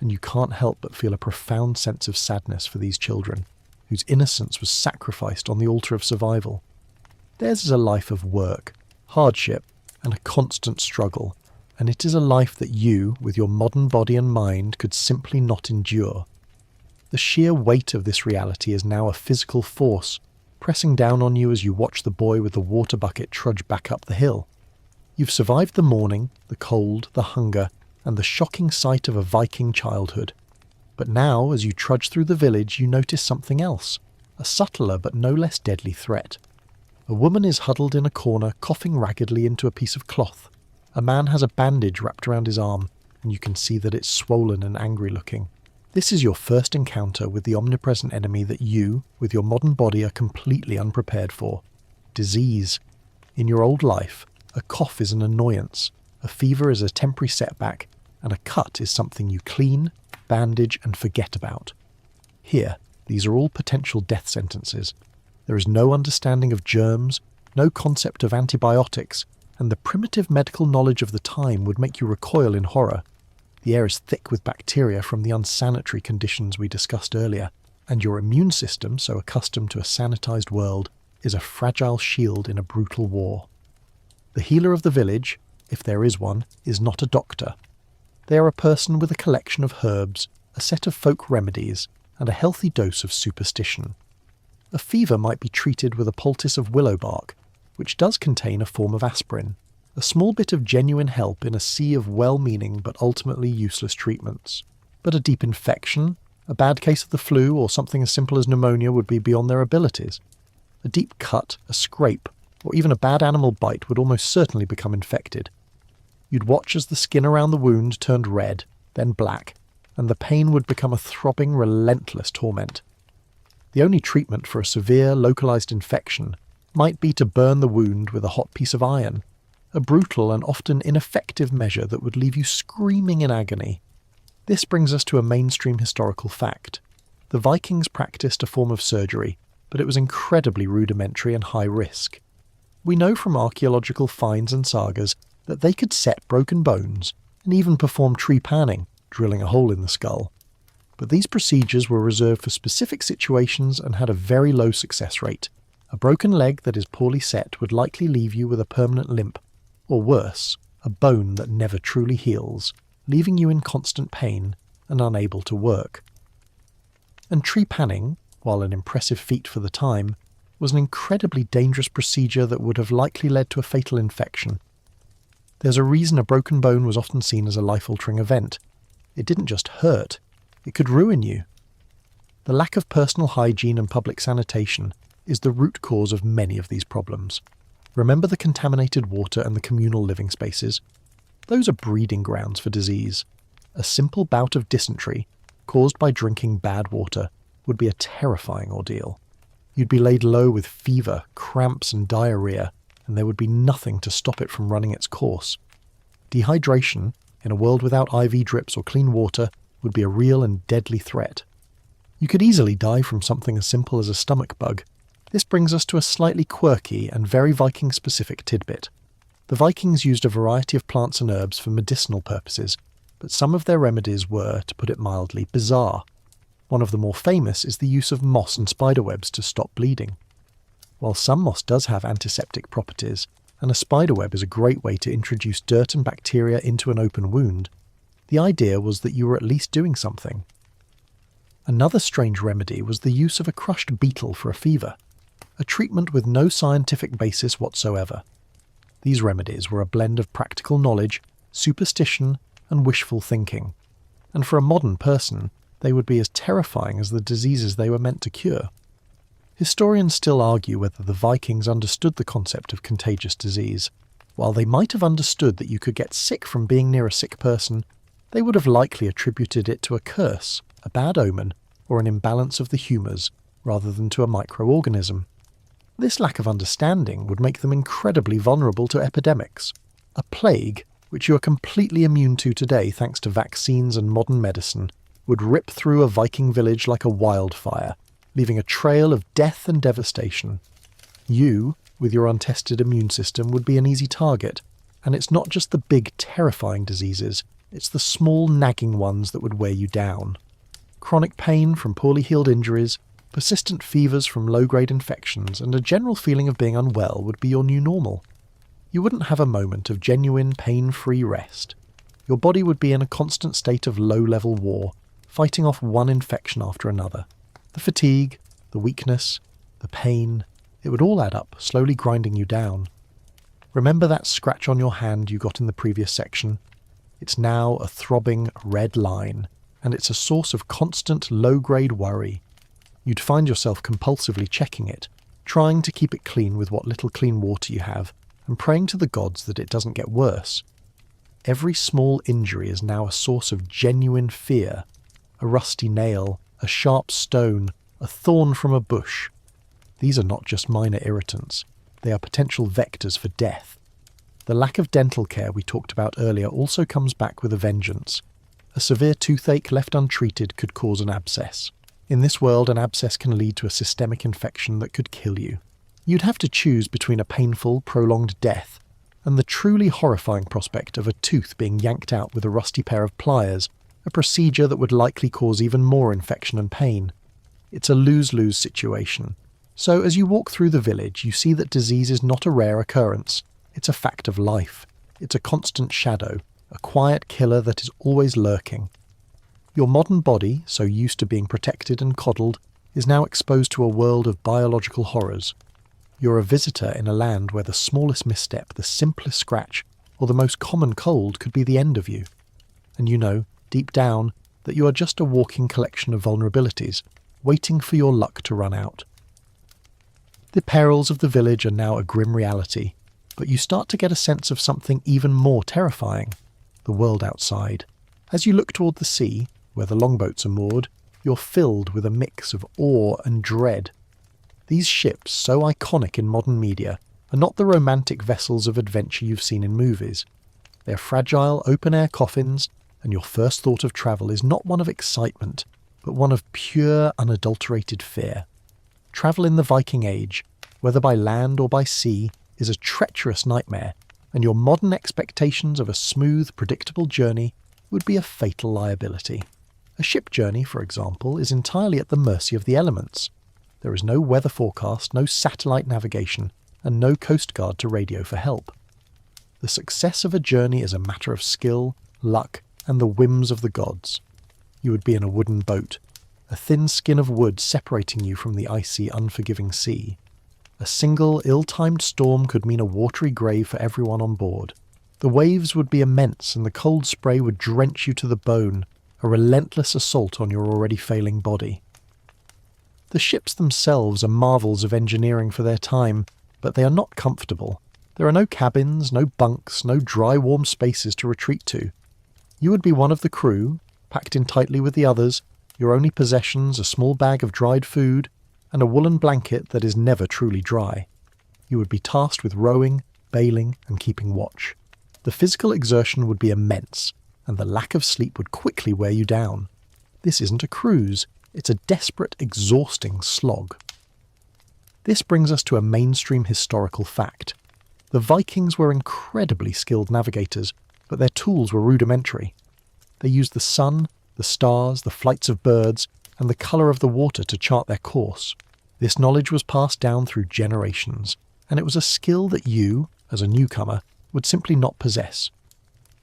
and you can't help but feel a profound sense of sadness for these children, whose innocence was sacrificed on the altar of survival. Theirs is a life of work, hardship, and a constant struggle, and it is a life that you, with your modern body and mind, could simply not endure. The sheer weight of this reality is now a physical force, pressing down on you as you watch the boy with the water bucket trudge back up the hill. You've survived the morning, the cold, the hunger, and the shocking sight of a Viking childhood. But now, as you trudge through the village, you notice something else, a subtler but no less deadly threat. A woman is huddled in a corner, coughing raggedly into a piece of cloth. A man has a bandage wrapped around his arm, and you can see that it's swollen and angry-looking. This is your first encounter with the omnipresent enemy that you, with your modern body, are completely unprepared for. Disease. In your old life, a cough is an annoyance, a fever is a temporary setback, and a cut is something you clean, bandage, and forget about. Here, these are all potential death sentences. There is no understanding of germs, no concept of antibiotics, and the primitive medical knowledge of the time would make you recoil in horror. The air is thick with bacteria from the unsanitary conditions we discussed earlier, and your immune system, so accustomed to a sanitized world, is a fragile shield in a brutal war. The healer of the village, if there is one, is not a doctor. They are a person with a collection of herbs, a set of folk remedies, and a healthy dose of superstition. A fever might be treated with a poultice of willow bark, which does contain a form of aspirin, a small bit of genuine help in a sea of well-meaning but ultimately useless treatments. But a deep infection, a bad case of the flu, or something as simple as pneumonia would be beyond their abilities. A deep cut, a scrape, or even a bad animal bite would almost certainly become infected. You'd watch as the skin around the wound turned red, then black, and the pain would become a throbbing, relentless torment. The only treatment for a severe, localized infection might be to burn the wound with a hot piece of iron, a brutal and often ineffective measure that would leave you screaming in agony. This brings us to a mainstream historical fact. The Vikings practiced a form of surgery, but it was incredibly rudimentary and high risk. We know from archaeological finds and sagas that they could set broken bones and even perform tree panning, drilling a hole in the skull. But these procedures were reserved for specific situations and had a very low success rate. A broken leg that is poorly set would likely leave you with a permanent limp, or worse, a bone that never truly heals, leaving you in constant pain and unable to work. And tree panning, while an impressive feat for the time, was an incredibly dangerous procedure that would have likely led to a fatal infection. There's a reason a broken bone was often seen as a life-altering event. It didn't just hurt, it could ruin you. The lack of personal hygiene and public sanitation is the root cause of many of these problems. Remember the contaminated water and the communal living spaces? Those are breeding grounds for disease. A simple bout of dysentery, caused by drinking bad water, would be a terrifying ordeal. You'd be laid low with fever, cramps and diarrhea, and there would be nothing to stop it from running its course. Dehydration, in a world without IV drips or clean water, would be a real and deadly threat. You could easily die from something as simple as a stomach bug. This brings us to a slightly quirky and very Viking-specific tidbit. The Vikings used a variety of plants and herbs for medicinal purposes, but some of their remedies were, to put it mildly, bizarre. One of the more famous is the use of moss and spiderwebs to stop bleeding. While some moss does have antiseptic properties, and a spiderweb is a great way to introduce dirt and bacteria into an open wound, the idea was that you were at least doing something. Another strange remedy was the use of a crushed beetle for a fever, a treatment with no scientific basis whatsoever. These remedies were a blend of practical knowledge, superstition, and wishful thinking, and for a modern person, they would be as terrifying as the diseases they were meant to cure. Historians still argue whether the Vikings understood the concept of contagious disease. While they might have understood that you could get sick from being near a sick person, they would have likely attributed it to a curse, a bad omen, or an imbalance of the humours, rather than to a microorganism. This lack of understanding would make them incredibly vulnerable to epidemics. A plague, which you are completely immune to today thanks to vaccines and modern medicine, would rip through a Viking village like a wildfire, leaving a trail of death and devastation. You, with your untested immune system, would be an easy target, and it's not just the big, terrifying diseases, it's the small, nagging ones that would wear you down. Chronic pain from poorly healed injuries, persistent fevers from low-grade infections, and a general feeling of being unwell would be your new normal. You wouldn't have a moment of genuine, pain-free rest. Your body would be in a constant state of low-level war, fighting off one infection after another. The fatigue, the weakness, the pain, it would all add up, slowly grinding you down. Remember that scratch on your hand you got in the previous section? It's now a throbbing red line, and it's a source of constant low-grade worry. You'd find yourself compulsively checking it, trying to keep it clean with what little clean water you have, and praying to the gods that it doesn't get worse. Every small injury is now a source of genuine fear. A rusty nail, a sharp stone, a thorn from a bush. These are not just minor irritants. They are potential vectors for death. The lack of dental care we talked about earlier also comes back with a vengeance. A severe toothache left untreated could cause an abscess. In this world, an abscess can lead to a systemic infection that could kill you. You'd have to choose between a painful, prolonged death and the truly horrifying prospect of a tooth being yanked out with a rusty pair of pliers, a procedure that would likely cause even more infection and pain. It's a lose-lose situation. So as you walk through the village, you see that disease is not a rare occurrence. It's a fact of life. It's a constant shadow, a quiet killer that is always lurking. Your modern body, so used to being protected and coddled, is now exposed to a world of biological horrors. You're a visitor in a land where the smallest misstep, the simplest scratch, or the most common cold could be the end of you. And you know, deep down, that you are just a walking collection of vulnerabilities, waiting for your luck to run out. The perils of the village are now a grim reality, but you start to get a sense of something even more terrifying, the world outside. As you look toward the sea, where the longboats are moored, you're filled with a mix of awe and dread. These ships, so iconic in modern media, are not the romantic vessels of adventure you've seen in movies. They're fragile, open-air coffins, and your first thought of travel is not one of excitement, but one of pure, unadulterated fear. Travel in the Viking Age, whether by land or by sea, is a treacherous nightmare, and your modern expectations of a smooth, predictable journey would be a fatal liability. A ship journey, for example, is entirely at the mercy of the elements. There is no weather forecast, no satellite navigation, and no coast guard to radio for help. The success of a journey is a matter of skill, luck, and the whims of the gods. You would be in a wooden boat, a thin skin of wood separating you from the icy, unforgiving sea. A single, ill-timed storm could mean a watery grave for everyone on board. The waves would be immense, and the cold spray would drench you to the bone, a relentless assault on your already failing body. The ships themselves are marvels of engineering for their time, but they are not comfortable. There are no cabins, no bunks, no dry, warm spaces to retreat to. You would be one of the crew, packed in tightly with the others, your only possessions a small bag of dried food, and a woolen blanket that is never truly dry. You would be tasked with rowing, bailing, and keeping watch. The physical exertion would be immense, and the lack of sleep would quickly wear you down. This isn't a cruise, it's a desperate, exhausting slog. This brings us to a mainstream historical fact. The Vikings were incredibly skilled navigators, but their tools were rudimentary. They used the sun, the stars, the flights of birds, and the colour of the water to chart their course. This knowledge was passed down through generations, and it was a skill that you, as a newcomer, would simply not possess.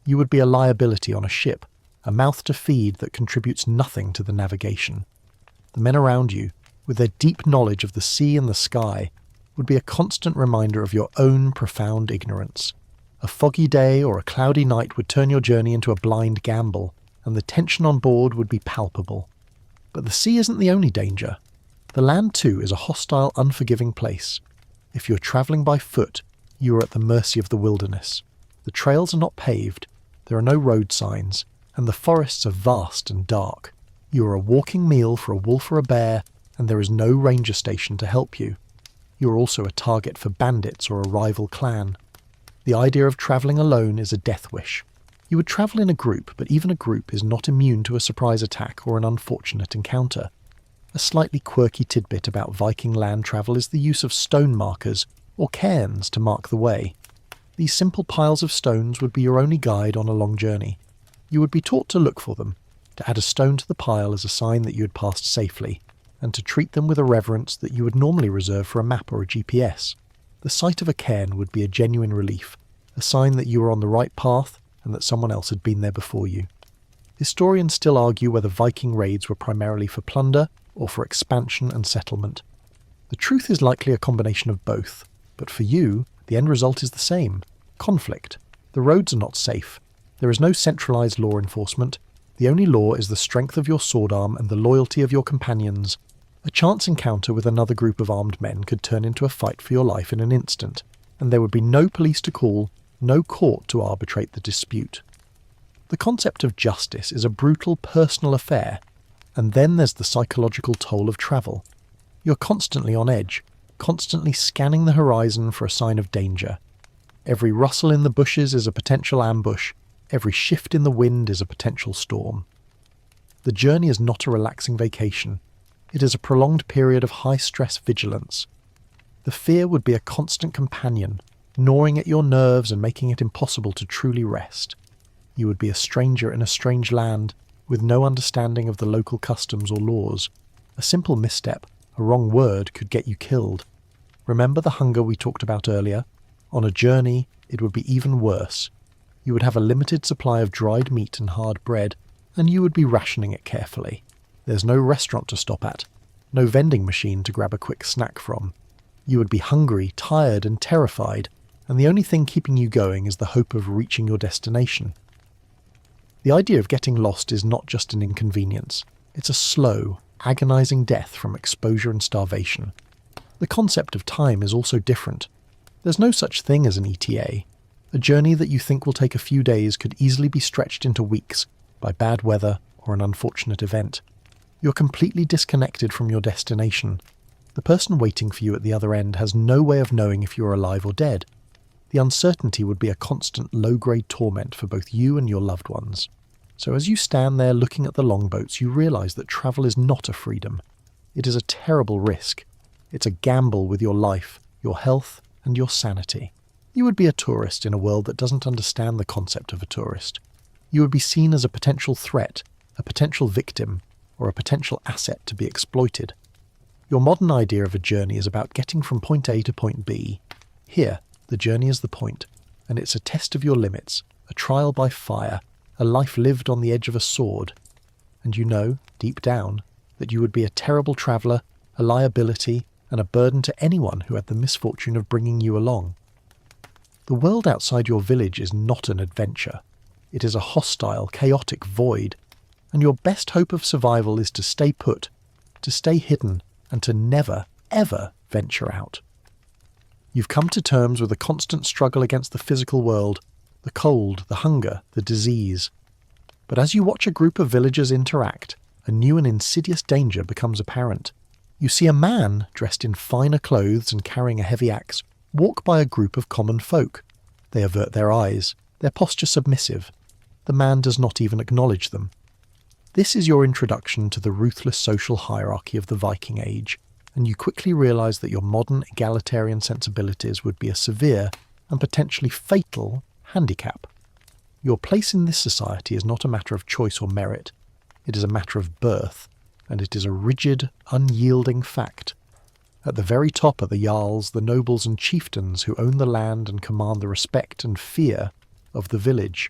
You would be a liability on a ship, a mouth to feed that contributes nothing to the navigation. The men around you, with their deep knowledge of the sea and the sky, would be a constant reminder of your own profound ignorance. A foggy day or a cloudy night would turn your journey into a blind gamble, and the tension on board would be palpable. But the sea isn't the only danger. The land too is a hostile, unforgiving place. If you're travelling by foot, you are at the mercy of the wilderness. The trails are not paved, there are no road signs, and the forests are vast and dark. You are a walking meal for a wolf or a bear, and there is no ranger station to help you. You are also a target for bandits or a rival clan. The idea of travelling alone is a death wish. You would travel in a group, but even a group is not immune to a surprise attack or an unfortunate encounter. A slightly quirky tidbit about Viking land travel is the use of stone markers, or cairns, to mark the way. These simple piles of stones would be your only guide on a long journey. You would be taught to look for them, to add a stone to the pile as a sign that you had passed safely, and to treat them with a reverence that you would normally reserve for a map or a GPS. The sight of a cairn would be a genuine relief, a sign that you were on the right path and that someone else had been there before you. Historians still argue whether Viking raids were primarily for plunder or for expansion and settlement. The truth is likely a combination of both, but for you, the end result is the same: conflict. The roads are not safe. There is no centralised law enforcement. The only law is the strength of your sword arm and the loyalty of your companions. A chance encounter with another group of armed men could turn into a fight for your life in an instant, and there would be no police to call, no court to arbitrate the dispute. The concept of justice is a brutal personal affair, and then there's the psychological toll of travel. You're constantly on edge, constantly scanning the horizon for a sign of danger. Every rustle in the bushes is a potential ambush, every shift in the wind is a potential storm. The journey is not a relaxing vacation. It is a prolonged period of high-stress vigilance. The fear would be a constant companion, gnawing at your nerves and making it impossible to truly rest. You would be a stranger in a strange land, with no understanding of the local customs or laws. A simple misstep, a wrong word, could get you killed. Remember the hunger we talked about earlier? On a journey, it would be even worse. You would have a limited supply of dried meat and hard bread, and you would be rationing it carefully. There's no restaurant to stop at, no vending machine to grab a quick snack from. You would be hungry, tired, and terrified, and the only thing keeping you going is the hope of reaching your destination. The idea of getting lost is not just an inconvenience. It's a slow, agonizing death from exposure and starvation. The concept of time is also different. There's no such thing as an ETA. A journey that you think will take a few days could easily be stretched into weeks by bad weather or an unfortunate event. You're completely disconnected from your destination. The person waiting for you at the other end has no way of knowing if you're alive or dead. The uncertainty would be a constant low-grade torment for both you and your loved ones. So as you stand there looking at the longboats, you realise that travel is not a freedom. It is a terrible risk. It's a gamble with your life, your health, and your sanity. You would be a tourist in a world that doesn't understand the concept of a tourist. You would be seen as a potential threat, a potential victim, or a potential asset to be exploited. Your modern idea of a journey is about getting from point A to point B. Here, the journey is the point, and it's a test of your limits, a trial by fire, a life lived on the edge of a sword. And you know, deep down, that you would be a terrible traveller, a liability, and a burden to anyone who had the misfortune of bringing you along. The world outside your village is not an adventure. It is a hostile, chaotic void, and your best hope of survival is to stay put, to stay hidden, and to never, ever venture out. You've come to terms with a constant struggle against the physical world, the cold, the hunger, the disease. But as you watch a group of villagers interact, a new and insidious danger becomes apparent. You see a man, dressed in finer clothes and carrying a heavy axe, walk by a group of common folk. They avert their eyes, their posture submissive. The man does not even acknowledge them. This is your introduction to the ruthless social hierarchy of the Viking Age, and you quickly realise that your modern egalitarian sensibilities would be a severe and potentially fatal handicap. Your place in this society is not a matter of choice or merit. It is a matter of birth, and it is a rigid, unyielding fact. At the very top are the jarls, the nobles and chieftains who own the land and command the respect and fear of the village.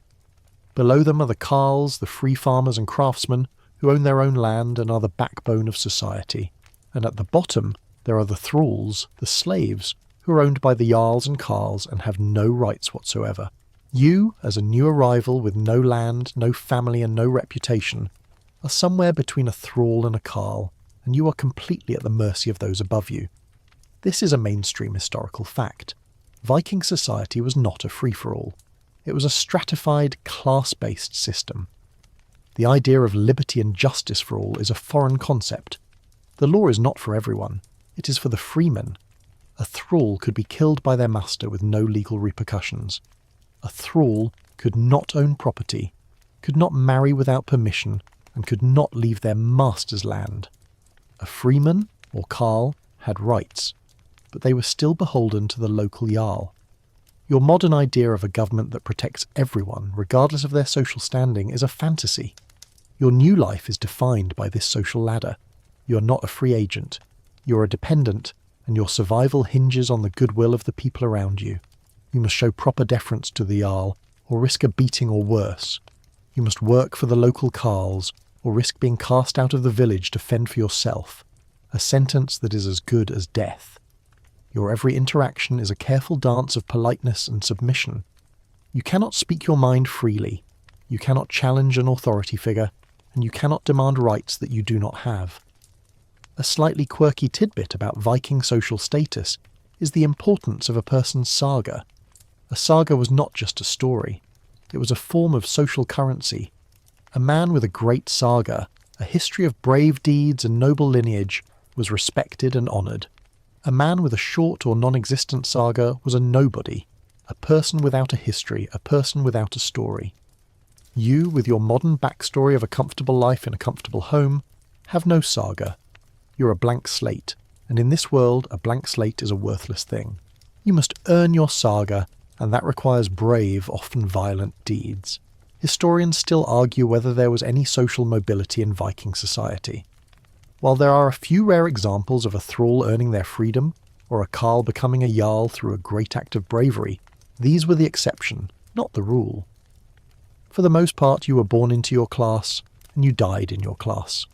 Below them are the carls, the free farmers and craftsmen who own their own land and are the backbone of society. And at the bottom there are the thralls, the slaves, who are owned by the jarls and carls and have no rights whatsoever. You, as a new arrival with no land, no family and no reputation, are somewhere between a thrall and a carl, and you are completely at the mercy of those above you. This is a mainstream historical fact. Viking society was not a free-for-all. It was a stratified, class-based system. The idea of liberty and justice for all is a foreign concept. The law is not for everyone. It is for the freemen. A thrall could be killed by their master with no legal repercussions. A thrall could not own property, could not marry without permission, and could not leave their master's land. A freeman, or carl, had rights, but they were still beholden to the local jarl. Your modern idea of a government that protects everyone, regardless of their social standing, is a fantasy. Your new life is defined by this social ladder. You are not a free agent. You are a dependent, and your survival hinges on the goodwill of the people around you. You must show proper deference to the jarl, or risk a beating or worse. You must work for the local carls, or risk being cast out of the village to fend for yourself, a sentence that is as good as death. Your every interaction is a careful dance of politeness and submission. You cannot speak your mind freely, you cannot challenge an authority figure, and you cannot demand rights that you do not have. A slightly quirky tidbit about Viking social status is the importance of a person's saga. A saga was not just a story, it was a form of social currency. A man with a great saga, a history of brave deeds and noble lineage, was respected and honoured. A man with a short or non-existent saga was a nobody, a person without a history, a person without a story. You, with your modern backstory of a comfortable life in a comfortable home, have no saga. You're a blank slate, and in this world a blank slate is a worthless thing. You must earn your saga, and that requires brave, often violent deeds. Historians still argue whether there was any social mobility in Viking society. While there are a few rare examples of a thrall earning their freedom, or a carl becoming a jarl through a great act of bravery, these were the exception, not the rule. For the most part, you were born into your class, and you died in your class.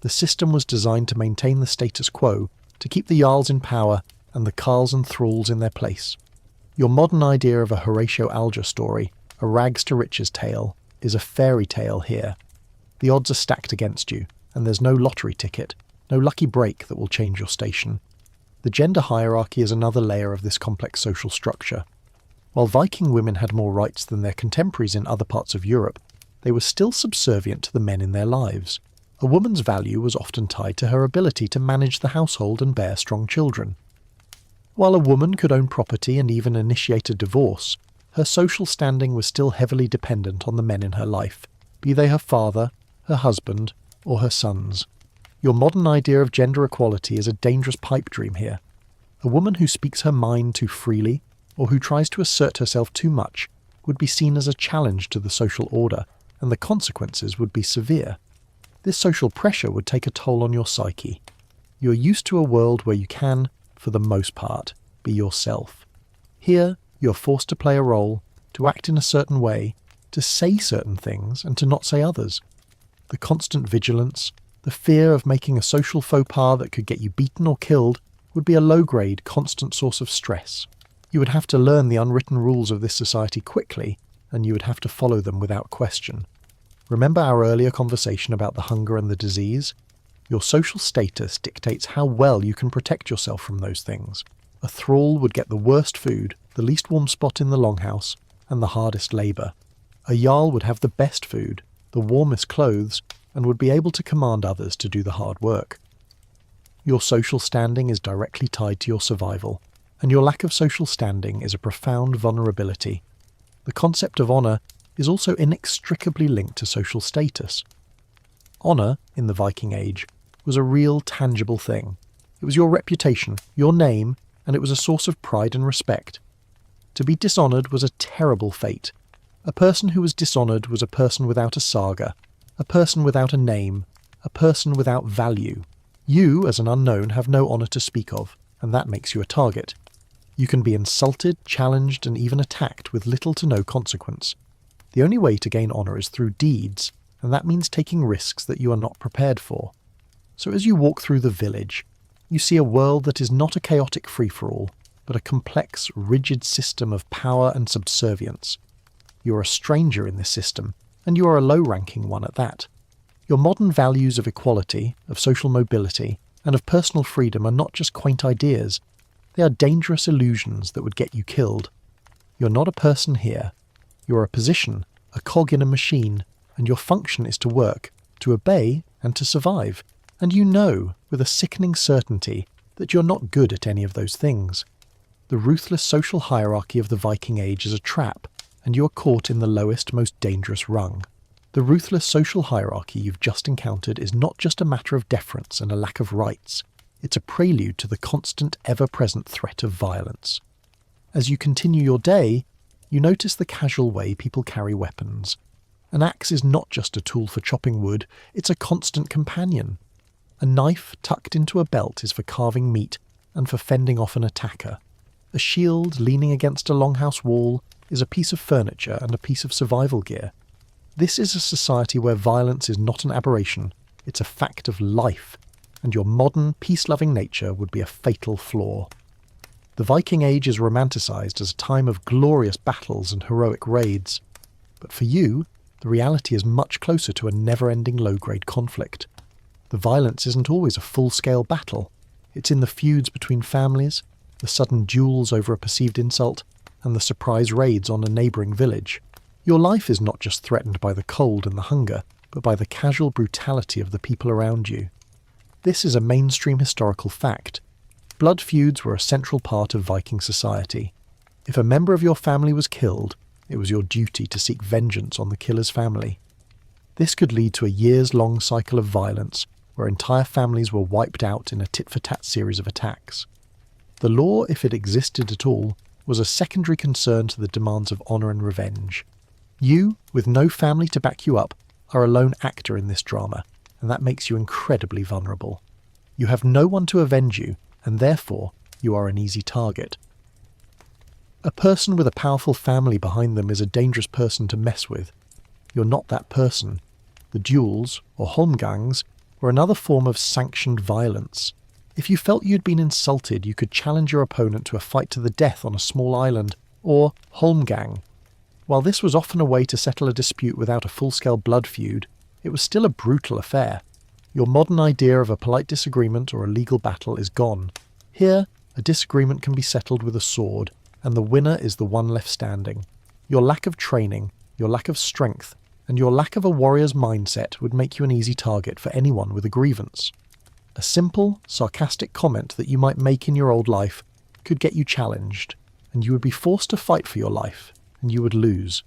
The system was designed to maintain the status quo, to keep the jarls in power and the carls and thralls in their place. Your modern idea of a Horatio Alger story, a rags-to-riches tale, is a fairy tale here. The odds are stacked against you, and there's no lottery ticket, no lucky break that will change your station. The gender hierarchy is another layer of this complex social structure. While Viking women had more rights than their contemporaries in other parts of Europe, they were still subservient to the men in their lives. A woman's value was often tied to her ability to manage the household and bear strong children. While a woman could own property and even initiate a divorce, her social standing was still heavily dependent on the men in her life, be they her father, her husband, or her sons. Your modern idea of gender equality is a dangerous pipe dream here. A woman who speaks her mind too freely, or who tries to assert herself too much, would be seen as a challenge to the social order, and the consequences would be severe. This social pressure would take a toll on your psyche. You're used to a world where you can, for the most part, be yourself. Here, you're forced to play a role, to act in a certain way, to say certain things and to not say others. The constant vigilance, the fear of making a social faux pas that could get you beaten or killed, would be a low-grade, constant source of stress. You would have to learn the unwritten rules of this society quickly, and you would have to follow them without question. Remember our earlier conversation about the hunger and the disease? Your social status dictates how well you can protect yourself from those things. A thrall would get the worst food, the least warm spot in the longhouse, and the hardest labour. A jarl would have the best food, the warmest clothes, and would be able to command others to do the hard work. Your social standing is directly tied to your survival, and your lack of social standing is a profound vulnerability. The concept of honour is also inextricably linked to social status. Honour, in the Viking Age, was a real, tangible thing. It was your reputation, your name, and it was a source of pride and respect. To be dishonoured was a terrible fate. A person who was dishonoured was a person without a saga, a person without a name, a person without value. You, as an unknown, have no honour to speak of, and that makes you a target. You can be insulted, challenged, and even attacked with little to no consequence. The only way to gain honour is through deeds, and that means taking risks that you are not prepared for. So as you walk through the village, you see a world that is not a chaotic free-for-all, but a complex, rigid system of power and subservience. You are a stranger in this system, and you are a low-ranking one at that. Your modern values of equality, of social mobility, and of personal freedom are not just quaint ideas. They are dangerous illusions that would get you killed. You're not a person here. You're a position, a cog in a machine, and your function is to work, to obey, and to survive. And you know, with a sickening certainty, that you're not good at any of those things. The ruthless social hierarchy of the Viking Age is a trap, and you are caught in the lowest, most dangerous rung. The ruthless social hierarchy you've just encountered is not just a matter of deference and a lack of rights. It's a prelude to the constant, ever-present threat of violence. As you continue your day, you notice the casual way people carry weapons. An axe is not just a tool for chopping wood, it's a constant companion. A knife tucked into a belt is for carving meat and for fending off an attacker. A shield leaning against a longhouse wall is a piece of furniture and a piece of survival gear. This is a society where violence is not an aberration, it's a fact of life, and your modern, peace-loving nature would be a fatal flaw. The Viking Age is romanticised as a time of glorious battles and heroic raids, but for you, the reality is much closer to a never-ending low-grade conflict. The violence isn't always a full-scale battle. It's in the feuds between families, the sudden duels over a perceived insult, and the surprise raids on a neighbouring village. Your life is not just threatened by the cold and the hunger, but by the casual brutality of the people around you. This is a mainstream historical fact. Blood feuds were a central part of Viking society. If a member of your family was killed, it was your duty to seek vengeance on the killer's family. This could lead to a years-long cycle of violence, where entire families were wiped out in a tit-for-tat series of attacks. The law, if it existed at all, was a secondary concern to the demands of honour and revenge. You, with no family to back you up, are a lone actor in this drama, and that makes you incredibly vulnerable. You have no one to avenge you, and therefore you are an easy target. A person with a powerful family behind them is a dangerous person to mess with. You're not that person. The duels, or holmgangs, were another form of sanctioned violence. If you felt you'd been insulted, you could challenge your opponent to a fight to the death on a small island, or holmgang. While this was often a way to settle a dispute without a full-scale blood feud, it was still a brutal affair. Your modern idea of a polite disagreement or a legal battle is gone. Here, a disagreement can be settled with a sword, and the winner is the one left standing. Your lack of training, your lack of strength, and your lack of a warrior's mindset would make you an easy target for anyone with a grievance. A simple, sarcastic comment that you might make in your old life could get you challenged, and you would be forced to fight for your life, and you would lose.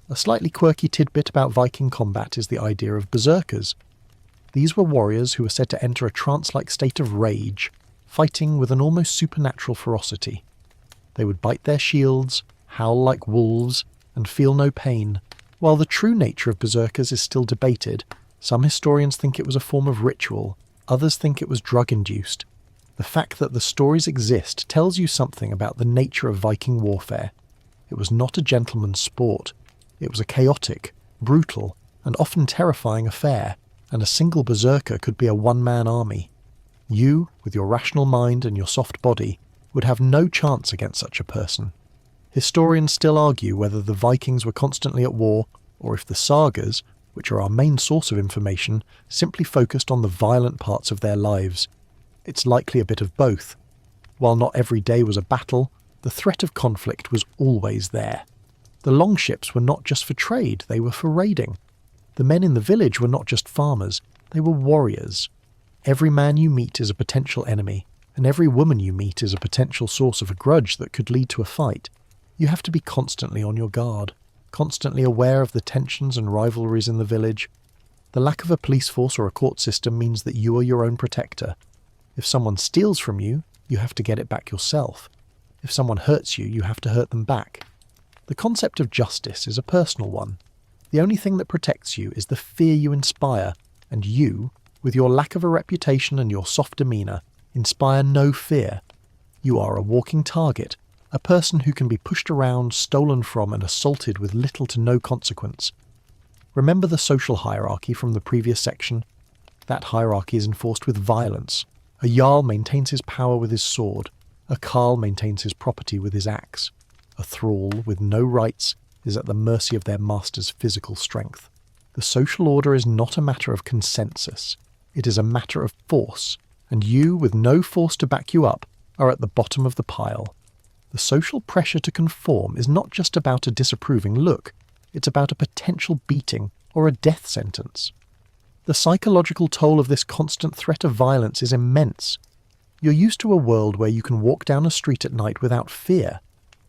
A slightly quirky tidbit about Viking combat is the idea of berserkers. These were warriors who were said to enter a trance-like state of rage, fighting with an almost supernatural ferocity. They would bite their shields, howl like wolves, and feel no pain. While the true nature of berserkers is still debated, some historians think it was a form of ritual, others think it was drug-induced. The fact that the stories exist tells you something about the nature of Viking warfare. It was not a gentleman's sport. It was a chaotic, brutal, and often terrifying affair, and a single berserker could be a one-man army. You, with your rational mind and your soft body, would have no chance against such a person. Historians still argue whether the Vikings were constantly at war, or if the sagas, which are our main source of information, simply focused on the violent parts of their lives. It's likely a bit of both. While not every day was a battle, the threat of conflict was always there. The longships were not just for trade, they were for raiding. The men in the village were not just farmers, they were warriors. Every man you meet is a potential enemy, and every woman you meet is a potential source of a grudge that could lead to a fight. You have to be constantly on your guard, constantly aware of the tensions and rivalries in the village. The lack of a police force or a court system means that you are your own protector. If someone steals from you, you have to get it back yourself. If someone hurts you, you have to hurt them back. The concept of justice is a personal one. The only thing that protects you is the fear you inspire, and you, with your lack of a reputation and your soft demeanour, inspire no fear. You are a walking target, a person who can be pushed around, stolen from, and assaulted with little to no consequence. Remember the social hierarchy from the previous section? That hierarchy is enforced with violence. A jarl maintains his power with his sword. A carl maintains his property with his axe. A thrall with no rights is at the mercy of their master's physical strength. The social order is not a matter of consensus. It is a matter of force, and you, with no force to back you up, are at the bottom of the pile. The social pressure to conform is not just about a disapproving look, it's about a potential beating or a death sentence. The psychological toll of this constant threat of violence is immense. You're used to a world where you can walk down a street at night without fear.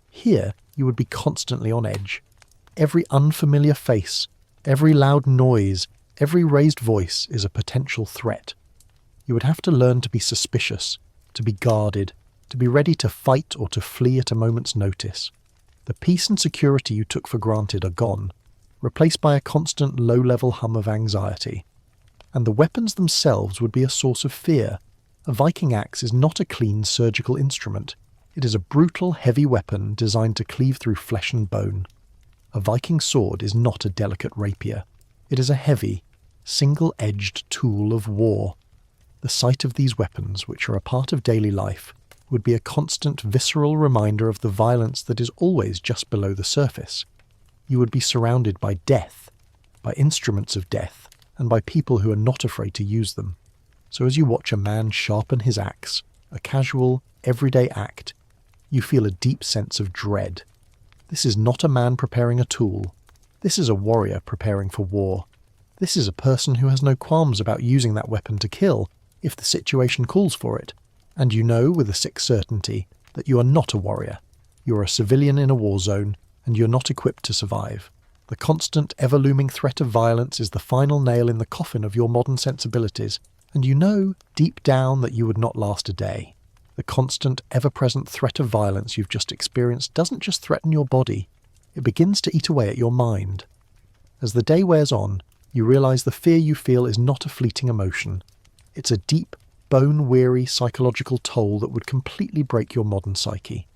Here, you would be constantly on edge. Every unfamiliar face, every loud noise, every raised voice is a potential threat. You would have to learn to be suspicious, to be guarded, to be ready to fight or to flee at a moment's notice. The peace and security you took for granted are gone, replaced by a constant low-level hum of anxiety. And the weapons themselves would be a source of fear. A Viking axe is not a clean surgical instrument. It is a brutal, heavy weapon designed to cleave through flesh and bone. A Viking sword is not a delicate rapier. It is a heavy, single-edged tool of war. The sight of these weapons, which are a part of daily life, would be a constant visceral reminder of the violence that is always just below the surface. You would be surrounded by death, by instruments of death, and by people who are not afraid to use them. So as you watch a man sharpen his axe, a casual, everyday act, you feel a deep sense of dread. This is not a man preparing a tool. This is a warrior preparing for war. This is a person who has no qualms about using that weapon to kill, if the situation calls for it. And you know with a sick certainty that you are not a warrior. You are a civilian in a war zone, and you're not equipped to survive. The constant, ever-looming threat of violence is the final nail in the coffin of your modern sensibilities, and you know, deep down, that you would not last a day. The constant, ever-present threat of violence you've just experienced doesn't just threaten your body, it begins to eat away at your mind. As the day wears on, you realise the fear you feel is not a fleeting emotion. It's a deep, bone-weary psychological toll that would completely break your modern psyche.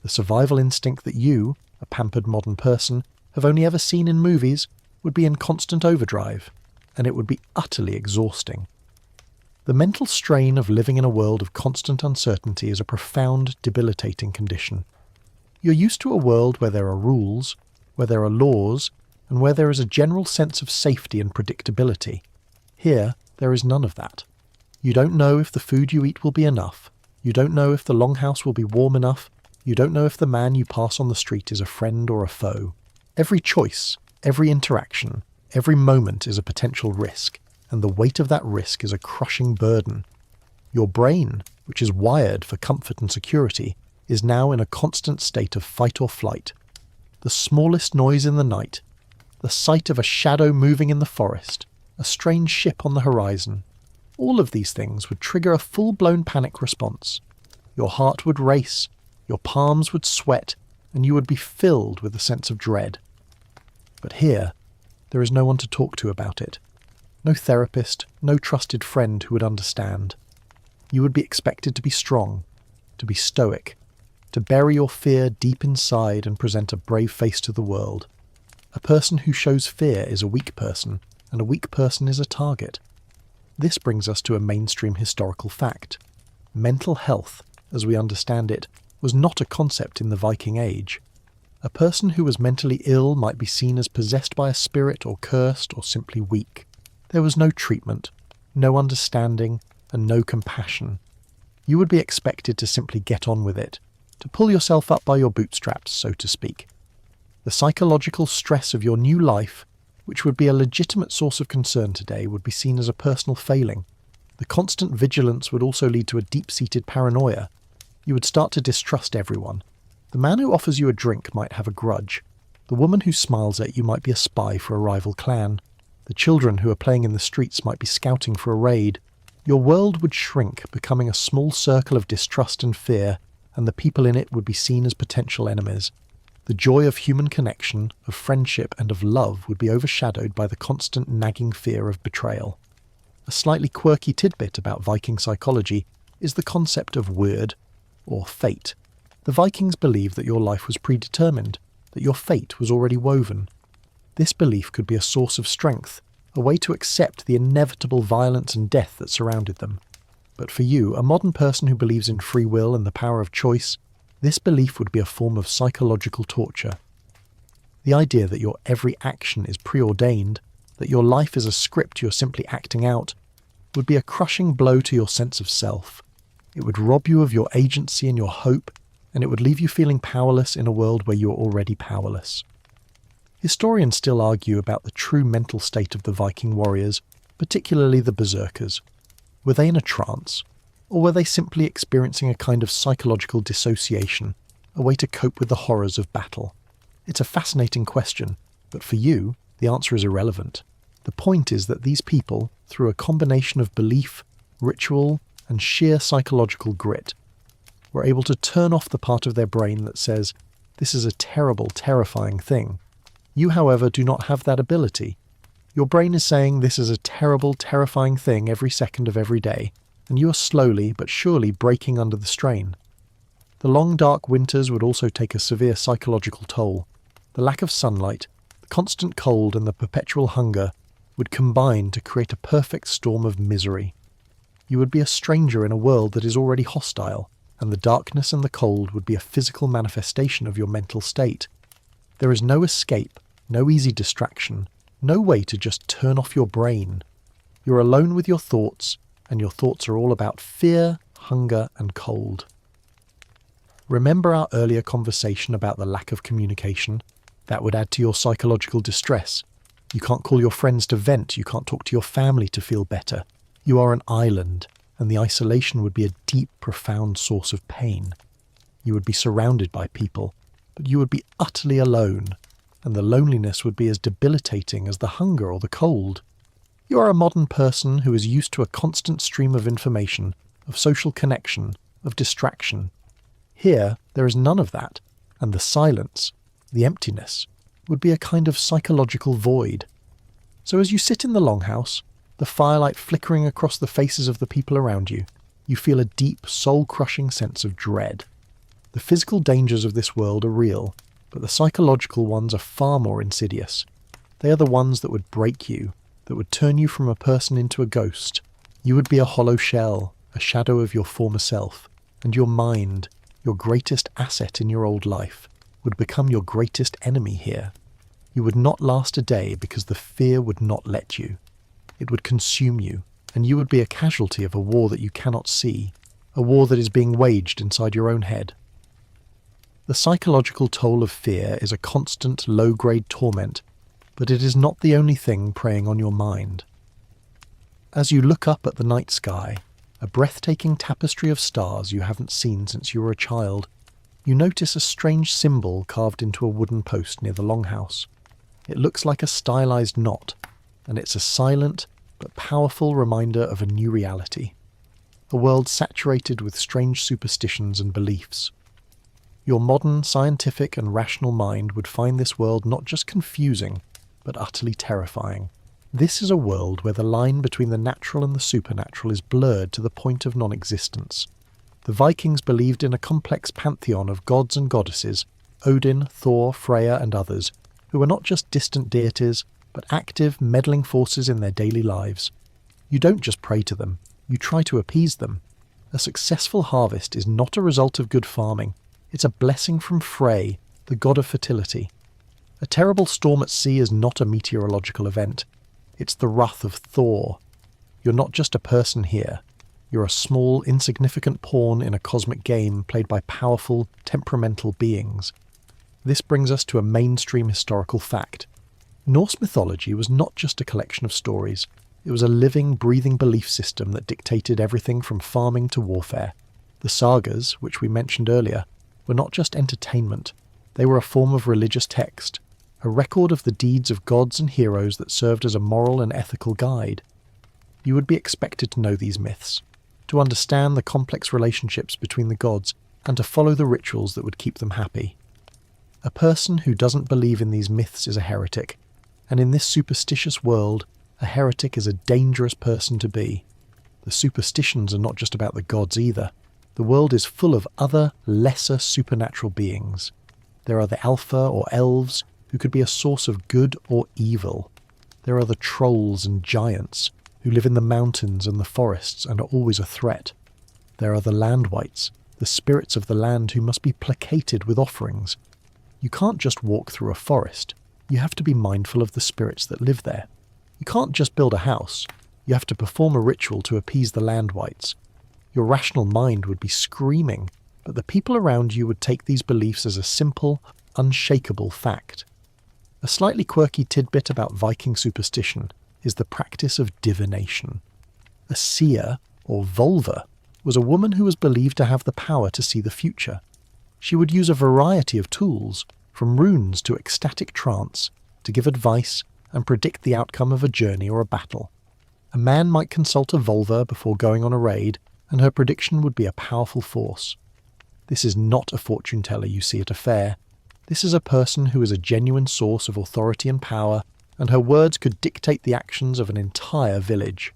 The survival instinct that you, a pampered modern person, have only ever seen in movies would be in constant overdrive, and it would be utterly exhausting. The mental strain of living in a world of constant uncertainty is a profound, debilitating condition. You're used to a world where there are rules, where there are laws, and where there is a general sense of safety and predictability. Here, there is none of that. You don't know if the food you eat will be enough. You don't know if the longhouse will be warm enough. You don't know if the man you pass on the street is a friend or a foe. Every choice, every interaction, every moment is a potential risk, and the weight of that risk is a crushing burden. Your brain, which is wired for comfort and security, is now in a constant state of fight or flight. The smallest noise in the night, the sight of a shadow moving in the forest, a strange ship on the horizon, all of these things would trigger a full-blown panic response. Your heart would race, your palms would sweat, and you would be filled with a sense of dread. But here, there is no one to talk to about it. No therapist, no trusted friend who would understand. You would be expected to be strong, to be stoic, to bury your fear deep inside and present a brave face to the world. A person who shows fear is a weak person, and a weak person is a target. This brings us to a mainstream historical fact. Mental health, as we understand it, was not a concept in the Viking Age. A person who was mentally ill might be seen as possessed by a spirit or cursed or simply weak. There was no treatment, no understanding, and no compassion. You would be expected to simply get on with it, to pull yourself up by your bootstraps, so to speak. The psychological stress of your new life, which would be a legitimate source of concern today, would be seen as a personal failing. The constant vigilance would also lead to a deep-seated paranoia. You would start to distrust everyone. The man who offers you a drink might have a grudge. The woman who smiles at you might be a spy for a rival clan. The children who are playing in the streets might be scouting for a raid. Your world would shrink, becoming a small circle of distrust and fear, and the people in it would be seen as potential enemies. The joy of human connection, of friendship, and of love would be overshadowed by the constant nagging fear of betrayal. A slightly quirky tidbit about Viking psychology is the concept of wyrd, or fate. The Vikings believed that your life was predetermined, that your fate was already woven. This belief could be a source of strength, a way to accept the inevitable violence and death that surrounded them. But for you, a modern person who believes in free will and the power of choice, this belief would be a form of psychological torture. The idea that your every action is preordained, that your life is a script you're simply acting out, would be a crushing blow to your sense of self. It would rob you of your agency and your hope, and it would leave you feeling powerless in a world where you are already powerless. Historians still argue about the true mental state of the Viking warriors, particularly the berserkers. Were they in a trance? Or were they simply experiencing a kind of psychological dissociation, a way to cope with the horrors of battle? It's a fascinating question, but for you, the answer is irrelevant. The point is that these people, through a combination of belief, ritual, and sheer psychological grit, were able to turn off the part of their brain that says, "This is a terrible, terrifying thing." You, however, do not have that ability. Your brain is saying this is a terrible, terrifying thing every second of every day, and you are slowly but surely breaking under the strain. The long dark winters would also take a severe psychological toll. The lack of sunlight, the constant cold and the perpetual hunger would combine to create a perfect storm of misery. You would be a stranger in a world that is already hostile, and the darkness and the cold would be a physical manifestation of your mental state. There is no escape, no easy distraction, no way to just turn off your brain. You're alone with your thoughts, and your thoughts are all about fear, hunger, and cold. Remember our earlier conversation about the lack of communication? That would add to your psychological distress. You can't call your friends to vent, you can't talk to your family to feel better. You are an island, and the isolation would be a deep, profound source of pain. You would be surrounded by people, but you would be utterly alone, and the loneliness would be as debilitating as the hunger or the cold. You are a modern person who is used to a constant stream of information, of social connection, of distraction. Here, there is none of that, and the silence, the emptiness, would be a kind of psychological void. So as you sit in the longhouse, the firelight flickering across the faces of the people around you, you feel a deep, soul-crushing sense of dread. The physical dangers of this world are real, but the psychological ones are far more insidious. They are the ones that would break you, that would turn you from a person into a ghost. You would be a hollow shell, a shadow of your former self, and your mind, your greatest asset in your old life, would become your greatest enemy here. You would not last a day because the fear would not let you. It would consume you, and you would be a casualty of a war that you cannot see, a war that is being waged inside your own head. The psychological toll of fear is a constant, low-grade torment, but it is not the only thing preying on your mind. As you look up at the night sky, a breathtaking tapestry of stars you haven't seen since you were a child, you notice a strange symbol carved into a wooden post near the longhouse. It looks like a stylized knot, and it's a silent but powerful reminder of a new reality. A world saturated with strange superstitions and beliefs. Your modern, scientific and rational mind would find this world not just confusing, but utterly terrifying. This is a world where the line between the natural and the supernatural is blurred to the point of non-existence. The Vikings believed in a complex pantheon of gods and goddesses, Odin, Thor, Freya and others, who were not just distant deities, but active, meddling forces in their daily lives. You don't just pray to them, you try to appease them. A successful harvest is not a result of good farming, it's a blessing from Frey, the god of fertility. A terrible storm at sea is not a meteorological event, it's the wrath of Thor. You're not just a person here. You're a small, insignificant pawn in a cosmic game played by powerful, temperamental beings. This brings us to a mainstream historical fact. Norse mythology was not just a collection of stories. It was a living, breathing belief system that dictated everything from farming to warfare. The sagas, which we mentioned earlier, were not just entertainment. They were a form of religious text, a record of the deeds of gods and heroes that served as a moral and ethical guide. You would be expected to know these myths, to understand the complex relationships between the gods, and to follow the rituals that would keep them happy. A person who doesn't believe in these myths is a heretic, and in this superstitious world, a heretic is a dangerous person to be. The superstitions are not just about the gods either. The world is full of other, lesser supernatural beings. There are the Alpha or elves, who could be a source of good or evil. There are the trolls and giants, who live in the mountains and the forests and are always a threat. There are the landwights, the spirits of the land who must be placated with offerings. You can't just walk through a forest. You have to be mindful of the spirits that live there. You can't just build a house. You have to perform a ritual to appease the landwights. Your rational mind would be screaming, but the people around you would take these beliefs as a simple, unshakable fact. A slightly quirky tidbit about Viking superstition is the practice of divination. A seer, or volva, was a woman who was believed to have the power to see the future. She would use a variety of tools, from runes to ecstatic trance, to give advice and predict the outcome of a journey or a battle. A man might consult a vulva before going on a raid, and her prediction would be a powerful force. This is not a fortune teller you see at a fair. This is a person who is a genuine source of authority and power, and her words could dictate the actions of an entire village.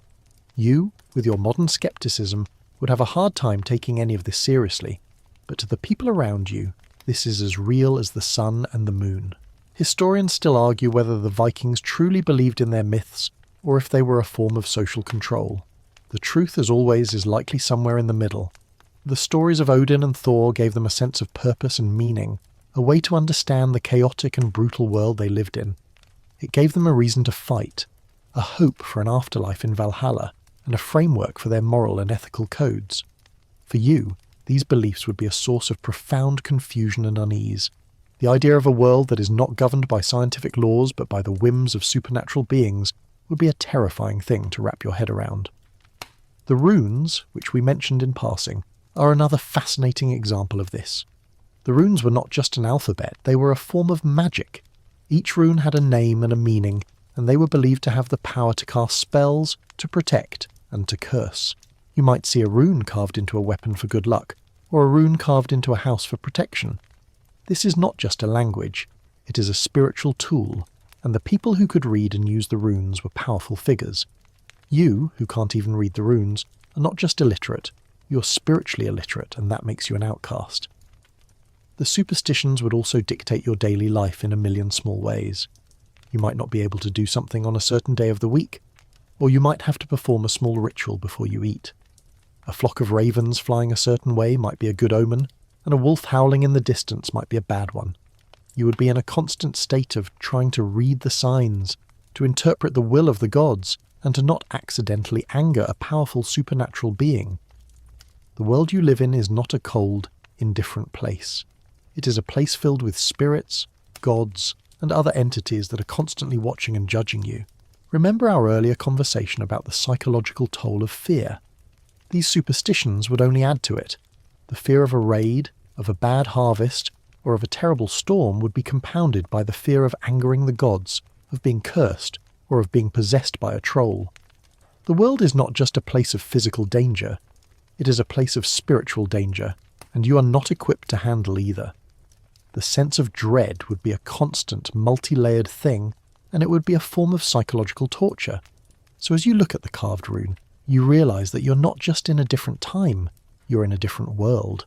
You, with your modern skepticism, would have a hard time taking any of this seriously, but to the people around you, this is as real as the sun and the moon. Historians still argue whether the Vikings truly believed in their myths, or if they were a form of social control. The truth, as always, is likely somewhere in the middle. The stories of Odin and Thor gave them a sense of purpose and meaning, a way to understand the chaotic and brutal world they lived in. It gave them a reason to fight, a hope for an afterlife in Valhalla, and a framework for their moral and ethical codes. For you, these beliefs would be a source of profound confusion and unease. The idea of a world that is not governed by scientific laws but by the whims of supernatural beings would be a terrifying thing to wrap your head around. The runes, which we mentioned in passing, are another fascinating example of this. The runes were not just an alphabet, they were a form of magic. Each rune had a name and a meaning, and they were believed to have the power to cast spells, to protect, and to curse. You might see a rune carved into a weapon for good luck, or a rune carved into a house for protection. This is not just a language, it is a spiritual tool, and the people who could read and use the runes were powerful figures. You, who can't even read the runes, are not just illiterate, you're spiritually illiterate, and that makes you an outcast. The superstitions would also dictate your daily life in a million small ways. You might not be able to do something on a certain day of the week, or you might have to perform a small ritual before you eat. A flock of ravens flying a certain way might be a good omen, and a wolf howling in the distance might be a bad one. You would be in a constant state of trying to read the signs, to interpret the will of the gods, and to not accidentally anger a powerful supernatural being. The world you live in is not a cold, indifferent place. It is a place filled with spirits, gods, and other entities that are constantly watching and judging you. Remember our earlier conversation about the psychological toll of fear. These superstitions would only add to it. The fear of a raid, of a bad harvest, or of a terrible storm would be compounded by the fear of angering the gods, of being cursed, or of being possessed by a troll. The world is not just a place of physical danger, it is a place of spiritual danger, and you are not equipped to handle either. The sense of dread would be a constant, multi-layered thing, and it would be a form of psychological torture. So as you look at the carved rune, you realise that you're not just in a different time, you're in a different world.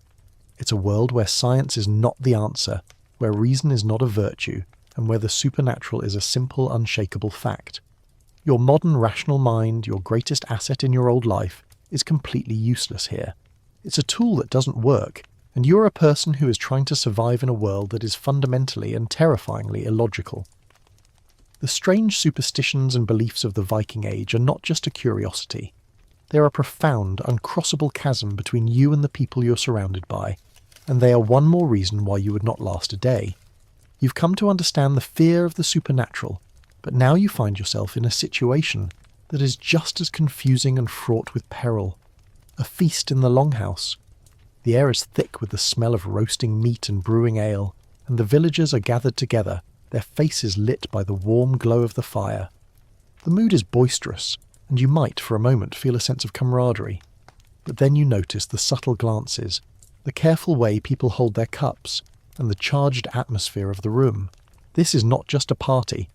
It's a world where science is not the answer, where reason is not a virtue, and where the supernatural is a simple, unshakable fact. Your modern rational mind, your greatest asset in your old life, is completely useless here. It's a tool that doesn't work, and you're a person who is trying to survive in a world that is fundamentally and terrifyingly illogical. The strange superstitions and beliefs of the Viking Age are not just a curiosity. They are a profound, uncrossable chasm between you and the people you're surrounded by, and they are one more reason why you would not last a day. You've come to understand the fear of the supernatural, but now you find yourself in a situation that is just as confusing and fraught with peril. A feast in the longhouse. The air is thick with the smell of roasting meat and brewing ale, and the villagers are gathered together, their faces lit by the warm glow of the fire. The mood is boisterous, and you might, for a moment, feel a sense of camaraderie. But then you notice the subtle glances, the careful way people hold their cups, and the charged atmosphere of the room. This is not just a party.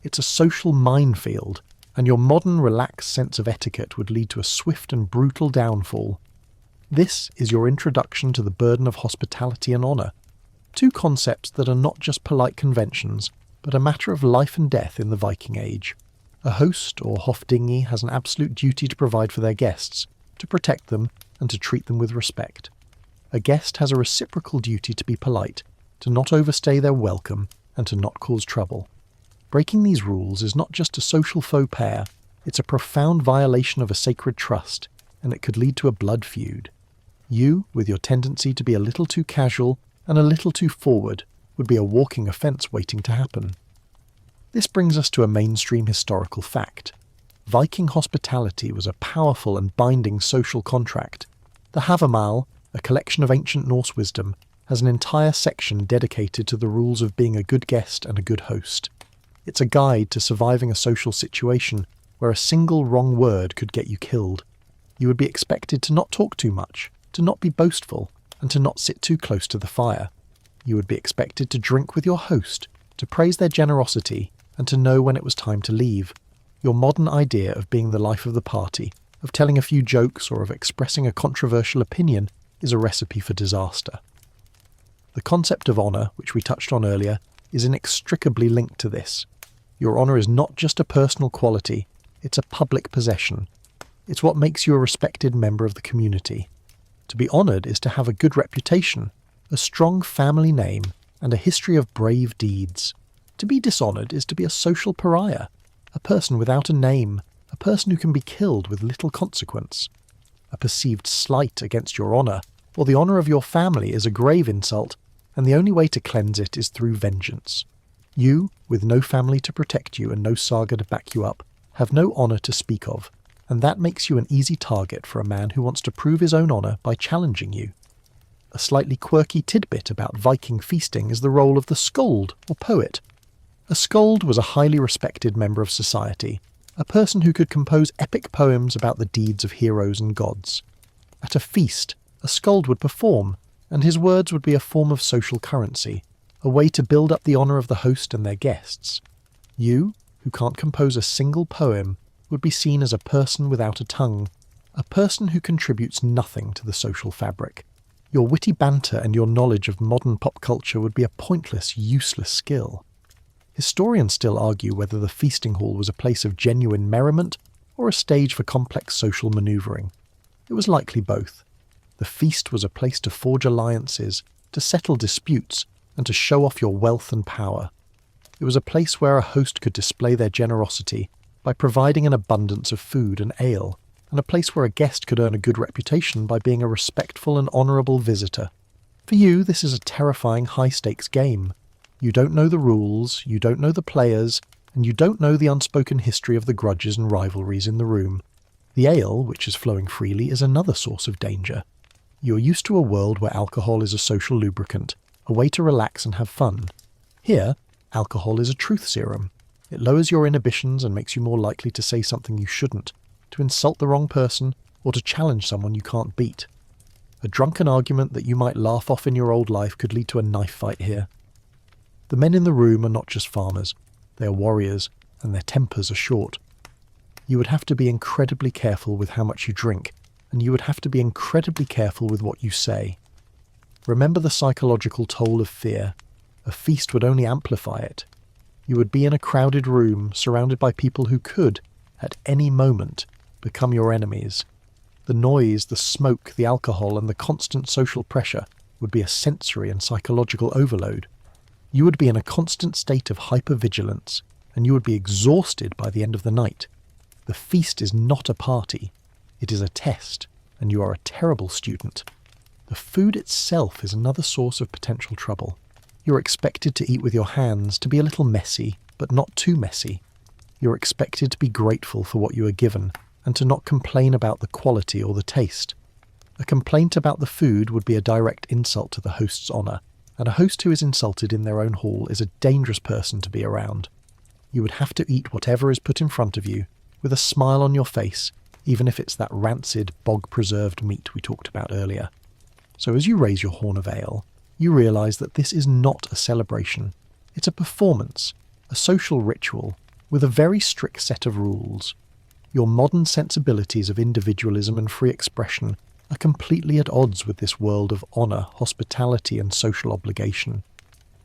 It's a social minefield, and your modern, relaxed sense of etiquette would lead to a swift and brutal downfall. This is your introduction to the burden of hospitality and honour, two concepts that are not just polite conventions, but a matter of life and death in the Viking Age. A host, or hofdingi, has an absolute duty to provide for their guests, to protect them, and to treat them with respect. A guest has a reciprocal duty to be polite, to not overstay their welcome, and to not cause trouble. Breaking these rules is not just a social faux pas, it's a profound violation of a sacred trust, and it could lead to a blood feud. You, with your tendency to be a little too casual and a little too forward, would be a walking offence waiting to happen. This brings us to a mainstream historical fact. Viking hospitality was a powerful and binding social contract. The Havamal, a collection of ancient Norse wisdom, has an entire section dedicated to the rules of being a good guest and a good host. It's a guide to surviving a social situation where a single wrong word could get you killed. You would be expected to not talk too much, to not be boastful, and to not sit too close to the fire. You would be expected to drink with your host, to praise their generosity, and to know when it was time to leave. Your modern idea of being the life of the party, of telling a few jokes or of expressing a controversial opinion, is a recipe for disaster. The concept of honour, which we touched on earlier, is inextricably linked to this. Your honour is not just a personal quality, it's a public possession. It's what makes you a respected member of the community. To be honoured is to have a good reputation, a strong family name, and a history of brave deeds. To be dishonoured is to be a social pariah, a person without a name, a person who can be killed with little consequence. A perceived slight against your honour, or the honour of your family, is a grave insult, and the only way to cleanse it is through vengeance. You, with no family to protect you and no saga to back you up, have no honour to speak of, and that makes you an easy target for a man who wants to prove his own honour by challenging you. A slightly quirky tidbit about Viking feasting is the role of the skald, or poet. A skald was a highly respected member of society, a person who could compose epic poems about the deeds of heroes and gods. At a feast, a skald would perform, and his words would be a form of social currency, a way to build up the honour of the host and their guests. You, who can't compose a single poem, would be seen as a person without a tongue, a person who contributes nothing to the social fabric. Your witty banter and your knowledge of modern pop culture would be a pointless, useless skill. Historians still argue whether the feasting hall was a place of genuine merriment or a stage for complex social manoeuvring. It was likely both. The feast was a place to forge alliances, to settle disputes, and to show off your wealth and power. It was a place where a host could display their generosity by providing an abundance of food and ale, and a place where a guest could earn a good reputation by being a respectful and honourable visitor. For you, this is a terrifying high-stakes game. You don't know the rules, you don't know the players, and you don't know the unspoken history of the grudges and rivalries in the room. The ale, which is flowing freely, is another source of danger. You're used to a world where alcohol is a social lubricant, a way to relax and have fun. Here, alcohol is a truth serum. It lowers your inhibitions and makes you more likely to say something you shouldn't, to insult the wrong person, or to challenge someone you can't beat. A drunken argument that you might laugh off in your old life could lead to a knife fight here. The men in the room are not just farmers, they are warriors, and their tempers are short. You would have to be incredibly careful with how much you drink, and you would have to be incredibly careful with what you say. Remember the psychological toll of fear. A feast would only amplify it. You would be in a crowded room, surrounded by people who could, at any moment, become your enemies. The noise, the smoke, the alcohol, and the constant social pressure would be a sensory and psychological overload. You would be in a constant state of hypervigilance, and you would be exhausted by the end of the night. The feast is not a party. It is a test, and you are a terrible student. The food itself is another source of potential trouble. You're expected to eat with your hands, to be a little messy, but not too messy. You're expected to be grateful for what you are given, and to not complain about the quality or the taste. A complaint about the food would be a direct insult to the host's honour, and a host who is insulted in their own hall is a dangerous person to be around. You would have to eat whatever is put in front of you, with a smile on your face, even if it's that rancid, bog-preserved meat we talked about earlier. So as you raise your horn of ale, you realise that this is not a celebration. It's a performance, a social ritual, with a very strict set of rules. Your modern sensibilities of individualism and free expression are completely at odds with this world of honour, hospitality and social obligation.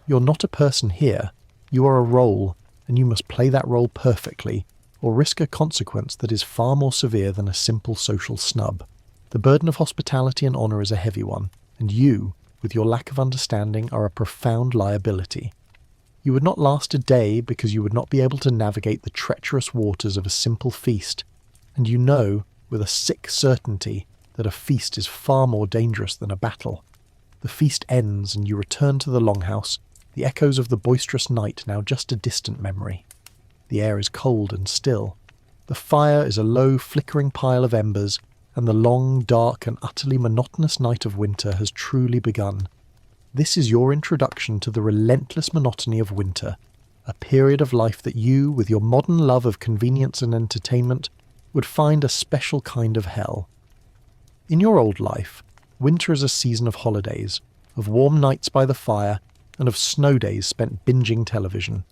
You're not a person here, you are a role, and you must play that role perfectly, or risk a consequence that is far more severe than a simple social snub. The burden of hospitality and honour is a heavy one, and you, with your lack of understanding, are a profound liability. You would not last a day because you would not be able to navigate the treacherous waters of a simple feast, and you know, with a sick certainty, that a feast is far more dangerous than a battle. The feast ends and you return to the longhouse, the echoes of the boisterous night now just a distant memory. The air is cold and still. The fire is a low, flickering pile of embers, and the long, dark, and utterly monotonous night of winter has truly begun. This is your introduction to the relentless monotony of winter, a period of life that you, with your modern love of convenience and entertainment, would find a special kind of hell. In your old life, winter is a season of holidays, of warm nights by the fire, and of snow days spent binging television.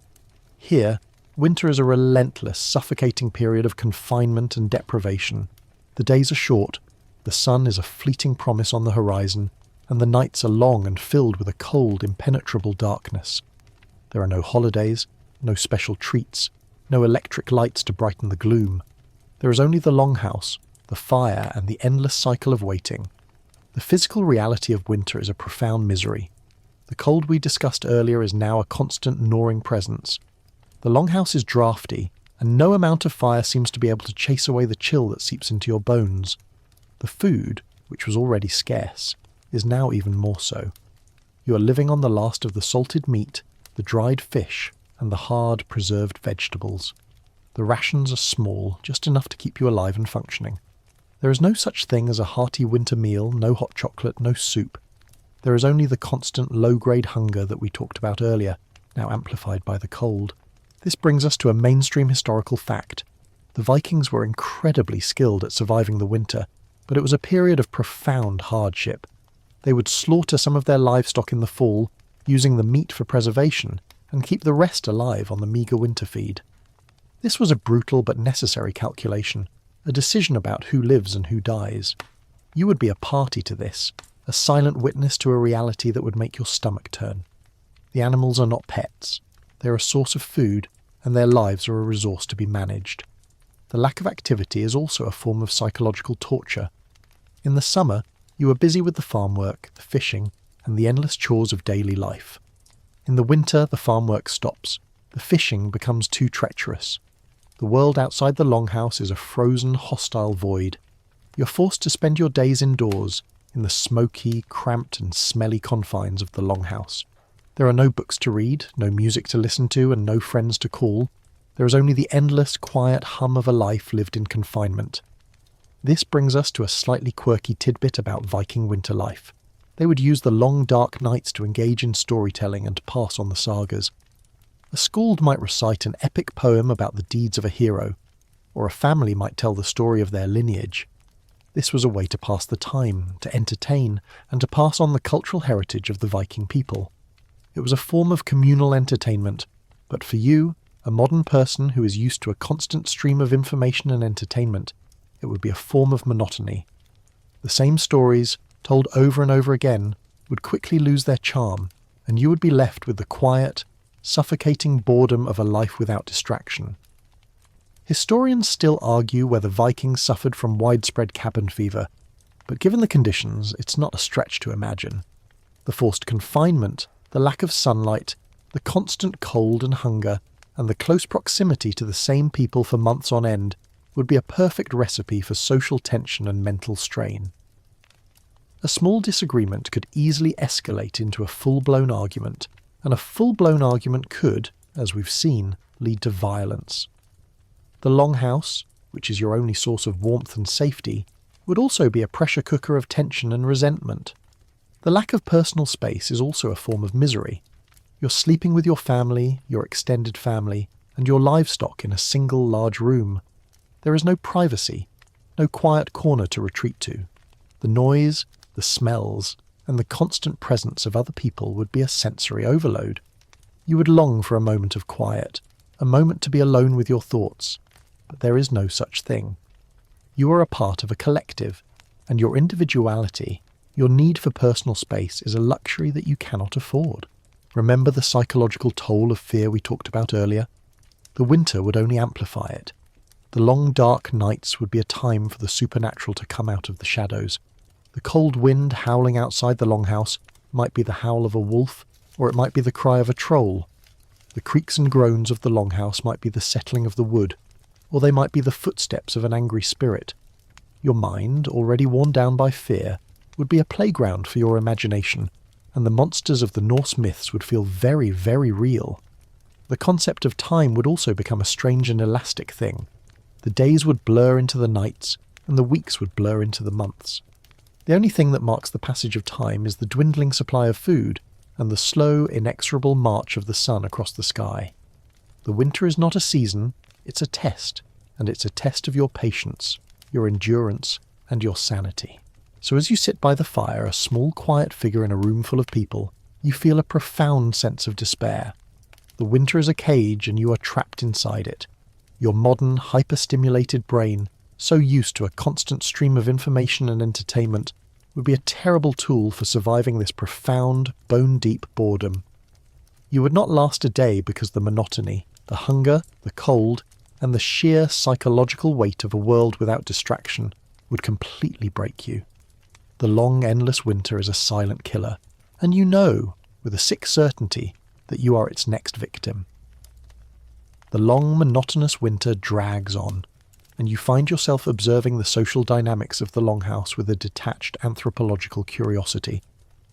Here, winter is a relentless, suffocating period of confinement and deprivation. The days are short, the sun is a fleeting promise on the horizon, and the nights are long and filled with a cold, impenetrable darkness. There are no holidays, no special treats, no electric lights to brighten the gloom. There is only the longhouse, the fire, and the endless cycle of waiting. The physical reality of winter is a profound misery. The cold we discussed earlier is now a constant gnawing presence. The longhouse is draughty, and no amount of fire seems to be able to chase away the chill that seeps into your bones. The food, which was already scarce, is now even more so. You are living on the last of the salted meat, the dried fish, and the hard, preserved vegetables. The rations are small, just enough to keep you alive and functioning. There is no such thing as a hearty winter meal, no hot chocolate, no soup. There is only the constant low-grade hunger that we talked about earlier, now amplified by the cold. This brings us to a mainstream historical fact. The Vikings were incredibly skilled at surviving the winter, but it was a period of profound hardship. They would slaughter some of their livestock in the fall, using the meat for preservation, and keep the rest alive on the meagre winter feed. This was a brutal but necessary calculation, a decision about who lives and who dies. You would be a party to this, a silent witness to a reality that would make your stomach turn. The animals are not pets. They are a source of food, and their lives are a resource to be managed. The lack of activity is also a form of psychological torture. In the summer, you are busy with the farm work, the fishing, and the endless chores of daily life. In the winter, the farm work stops. The fishing becomes too treacherous. The world outside the longhouse is a frozen, hostile void. You're forced to spend your days indoors, in the smoky, cramped, and smelly confines of the longhouse. There are no books to read, no music to listen to, and no friends to call. There is only the endless, quiet hum of a life lived in confinement. This brings us to a slightly quirky tidbit about Viking winter life. They would use the long, dark nights to engage in storytelling and pass on the sagas. A skald might recite an epic poem about the deeds of a hero, or a family might tell the story of their lineage. This was a way to pass the time, to entertain, and to pass on the cultural heritage of the Viking people. It was a form of communal entertainment, but for you, a modern person who is used to a constant stream of information and entertainment, it would be a form of monotony. The same stories, told over and over again, would quickly lose their charm, and you would be left with the quiet, suffocating boredom of a life without distraction. Historians still argue whether Vikings suffered from widespread cabin fever, but given the conditions, it's not a stretch to imagine. The forced confinement, the lack of sunlight, the constant cold and hunger, and the close proximity to the same people for months on end would be a perfect recipe for social tension and mental strain. A small disagreement could easily escalate into a full-blown argument, and a full-blown argument could, as we've seen, lead to violence. The longhouse, which is your only source of warmth and safety, would also be a pressure cooker of tension and resentment. The lack of personal space is also a form of misery. You're sleeping with your family, your extended family, and your livestock in a single large room. There is no privacy, no quiet corner to retreat to. The noise, the smells, and the constant presence of other people would be a sensory overload. You would long for a moment of quiet, a moment to be alone with your thoughts, but there is no such thing. You are a part of a collective, and your individuality, your need for personal space is a luxury that you cannot afford. Remember the psychological toll of fear we talked about earlier? The winter would only amplify it. The long dark nights would be a time for the supernatural to come out of the shadows. The cold wind howling outside the longhouse might be the howl of a wolf, or it might be the cry of a troll. The creaks and groans of the longhouse might be the settling of the wood, or they might be the footsteps of an angry spirit. Your mind, already worn down by fear, would be a playground for your imagination, and the monsters of the Norse myths would feel very, very real. The concept of time would also become a strange and elastic thing. The days would blur into the nights, and the weeks would blur into the months. The only thing that marks the passage of time is the dwindling supply of food and the slow, inexorable march of the sun across the sky. The winter is not a season, it's a test, and it's a test of your patience, your endurance, and your sanity. So as you sit by the fire, a small quiet figure in a room full of people, you feel a profound sense of despair. The winter is a cage and you are trapped inside it. Your modern, hyper-stimulated brain, so used to a constant stream of information and entertainment, would be a terrible tool for surviving this profound, bone-deep boredom. You would not last a day because the monotony, the hunger, the cold, and the sheer psychological weight of a world without distraction would completely break you. The long, endless winter is a silent killer, and you know, with a sick certainty, that you are its next victim. The long, monotonous winter drags on, and you find yourself observing the social dynamics of the longhouse with a detached anthropological curiosity.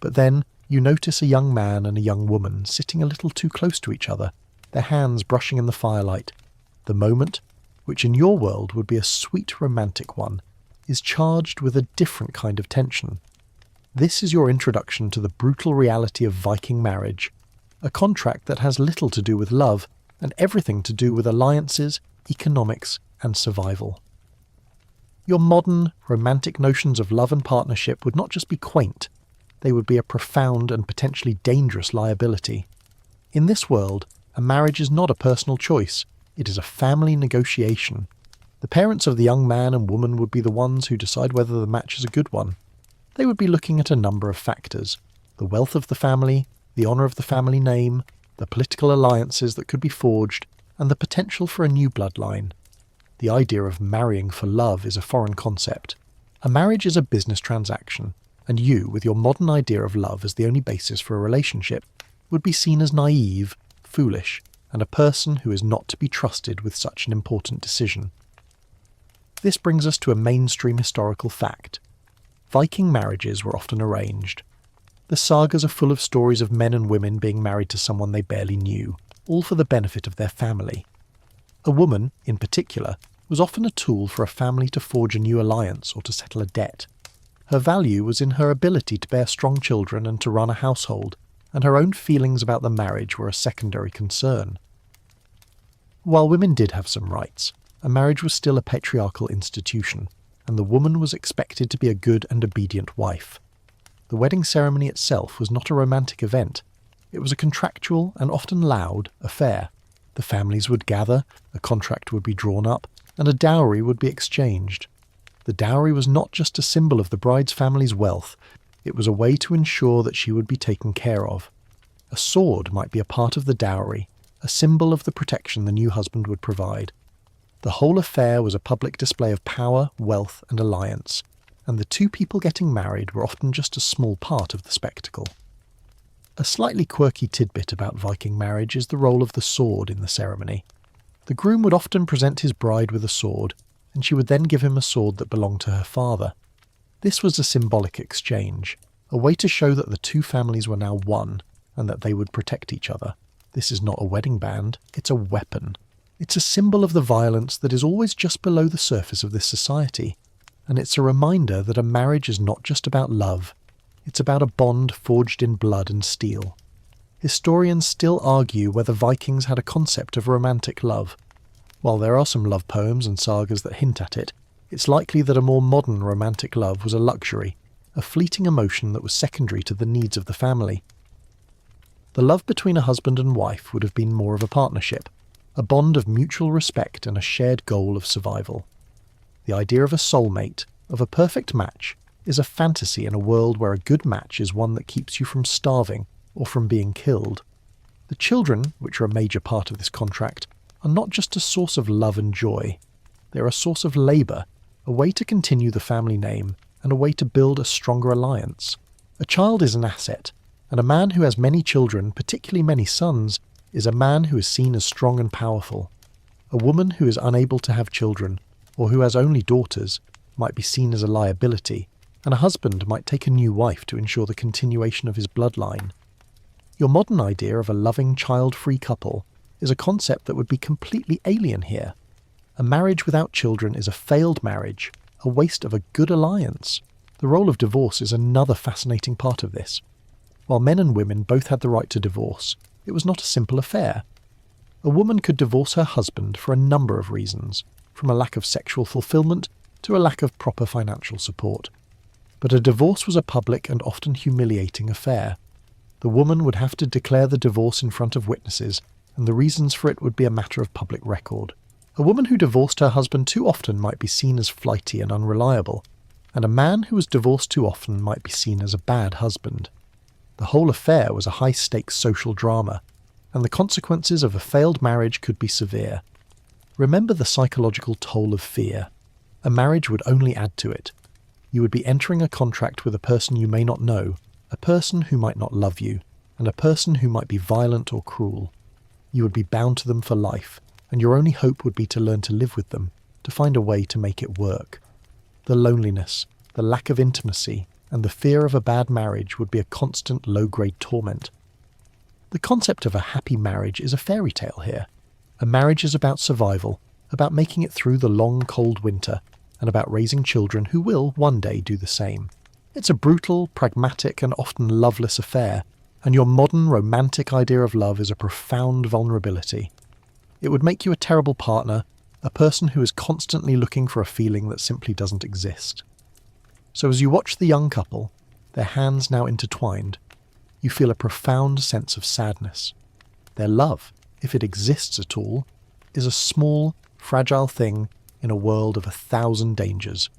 But then you notice a young man and a young woman sitting a little too close to each other, their hands brushing in the firelight. The moment, which in your world would be a sweet romantic one, is charged with a different kind of tension. This is your introduction to the brutal reality of Viking marriage, a contract that has little to do with love and everything to do with alliances, economics, and survival. Your modern, romantic notions of love and partnership would not just be quaint, they would be a profound and potentially dangerous liability. In this world, a marriage is not a personal choice, it is a family negotiation. The parents of the young man and woman would be the ones who decide whether the match is a good one. They would be looking at a number of factors: the wealth of the family, the honour of the family name, the political alliances that could be forged, and the potential for a new bloodline. The idea of marrying for love is a foreign concept. A marriage is a business transaction, and you, with your modern idea of love as the only basis for a relationship, would be seen as naive, foolish, and a person who is not to be trusted with such an important decision. This brings us to a mainstream historical fact. Viking marriages were often arranged. The sagas are full of stories of men and women being married to someone they barely knew, all for the benefit of their family. A woman, in particular, was often a tool for a family to forge a new alliance or to settle a debt. Her value was in her ability to bear strong children and to run a household, and her own feelings about the marriage were a secondary concern. While women did have some rights, a marriage was still a patriarchal institution, and the woman was expected to be a good and obedient wife. The wedding ceremony itself was not a romantic event. It was a contractual and often loud affair. The families would gather, a contract would be drawn up, and a dowry would be exchanged. The dowry was not just a symbol of the bride's family's wealth, it was a way to ensure that she would be taken care of. A sword might be a part of the dowry, a symbol of the protection the new husband would provide. The whole affair was a public display of power, wealth, and alliance, and the two people getting married were often just a small part of the spectacle. A slightly quirky tidbit about Viking marriage is the role of the sword in the ceremony. The groom would often present his bride with a sword, and she would then give him a sword that belonged to her father. This was a symbolic exchange, a way to show that the two families were now one, and that they would protect each other. This is not a wedding band, it's a weapon. It's a symbol of the violence that is always just below the surface of this society, and it's a reminder that a marriage is not just about love, it's about a bond forged in blood and steel. Historians still argue whether Vikings had a concept of romantic love. While there are some love poems and sagas that hint at it, it's likely that a more modern romantic love was a luxury, a fleeting emotion that was secondary to the needs of the family. The love between a husband and wife would have been more of a partnership, a bond of mutual respect and a shared goal of survival. The idea of a soulmate, of a perfect match, is a fantasy in a world where a good match is one that keeps you from starving or from being killed. The children, which are a major part of this contract, are not just a source of love and joy. They're a source of labour, a way to continue the family name, and a way to build a stronger alliance. A child is an asset, and a man who has many children, particularly many sons, is a man who is seen as strong and powerful. A woman who is unable to have children, or who has only daughters, might be seen as a liability, and a husband might take a new wife to ensure the continuation of his bloodline. Your modern idea of a loving, child-free couple is a concept that would be completely alien here. A marriage without children is a failed marriage, a waste of a good alliance. The role of divorce is another fascinating part of this. While men and women both had the right to divorce, it was not a simple affair. A woman could divorce her husband for a number of reasons, from a lack of sexual fulfillment to a lack of proper financial support. But a divorce was a public and often humiliating affair. The woman would have to declare the divorce in front of witnesses, and the reasons for it would be a matter of public record. A woman who divorced her husband too often might be seen as flighty and unreliable, and a man who was divorced too often might be seen as a bad husband. The whole affair was a high-stakes social drama, and the consequences of a failed marriage could be severe. Remember the psychological toll of fear. A marriage would only add to it. You would be entering a contract with a person you may not know, a person who might not love you, and a person who might be violent or cruel. You would be bound to them for life, and your only hope would be to learn to live with them, to find a way to make it work. The loneliness, the lack of intimacy, and the fear of a bad marriage would be a constant low-grade torment. The concept of a happy marriage is a fairy tale here. A marriage is about survival, about making it through the long, cold winter, and about raising children who will one day do the same. It's a brutal, pragmatic, and often loveless affair, and your modern romantic idea of love is a profound vulnerability. It would make you a terrible partner, a person who is constantly looking for a feeling that simply doesn't exist. So as you watch the young couple, their hands now intertwined, you feel a profound sense of sadness. Their love, if it exists at all, is a small, fragile thing in a world of 1,000 dangers.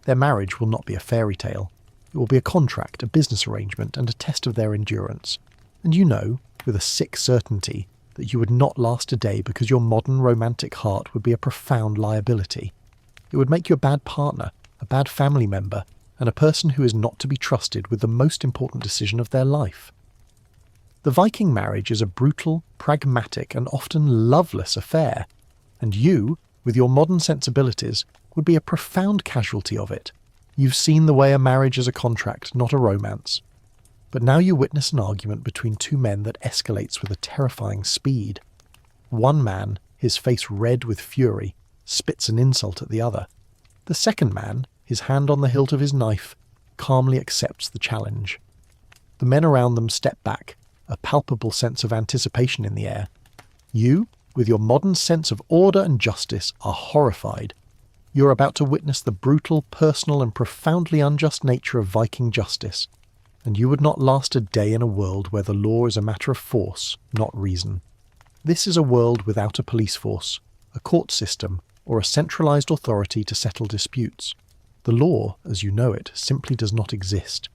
Their marriage will not be a fairy tale. It will be a contract, a business arrangement, and a test of their endurance. And you know, with a sick certainty, that you would not last a day because your modern romantic heart would be a profound liability. It would make you a bad partner, a bad family member, and a person who is not to be trusted with the most important decision of their life. The Viking marriage is a brutal, pragmatic, and often loveless affair, and you, with your modern sensibilities, would be a profound casualty of it. You've seen the way a marriage is a contract, not a romance. But now you witness an argument between two men that escalates with a terrifying speed. One man, his face red with fury, spits an insult at the other. The second man, his hand on the hilt of his knife, calmly accepts the challenge. The men around them step back, a palpable sense of anticipation in the air. You, with your modern sense of order and justice, are horrified. You're about to witness the brutal, personal, and profoundly unjust nature of Viking justice, and you would not last a day in a world where the law is a matter of force, not reason. This is a world without a police force, a court system, or a centralized authority to settle disputes. The law, as you know it, simply does not exist.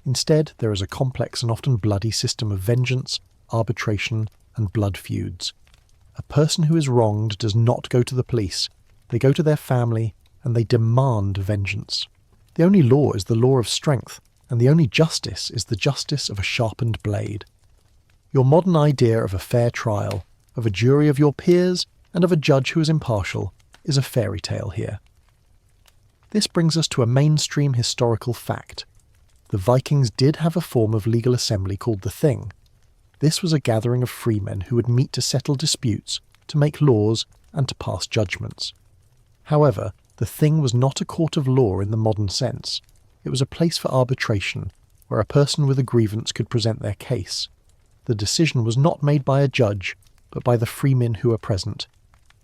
Instead, there is a complex and often bloody system of vengeance, arbitration, and blood feuds. A person who is wronged does not go to the police. They go to their family, and they demand vengeance. The only law is the law of strength, and the only justice is the justice of a sharpened blade. Your modern idea of a fair trial, of a jury of your peers, and of a judge who is impartial, is a fairy tale here. This brings us to a mainstream historical fact. The Vikings did have a form of legal assembly called the Thing. This was a gathering of freemen who would meet to settle disputes, to make laws, and to pass judgments. However, the Thing was not a court of law in the modern sense. It was a place for arbitration, where a person with a grievance could present their case. The decision was not made by a judge, but by the freemen who were present,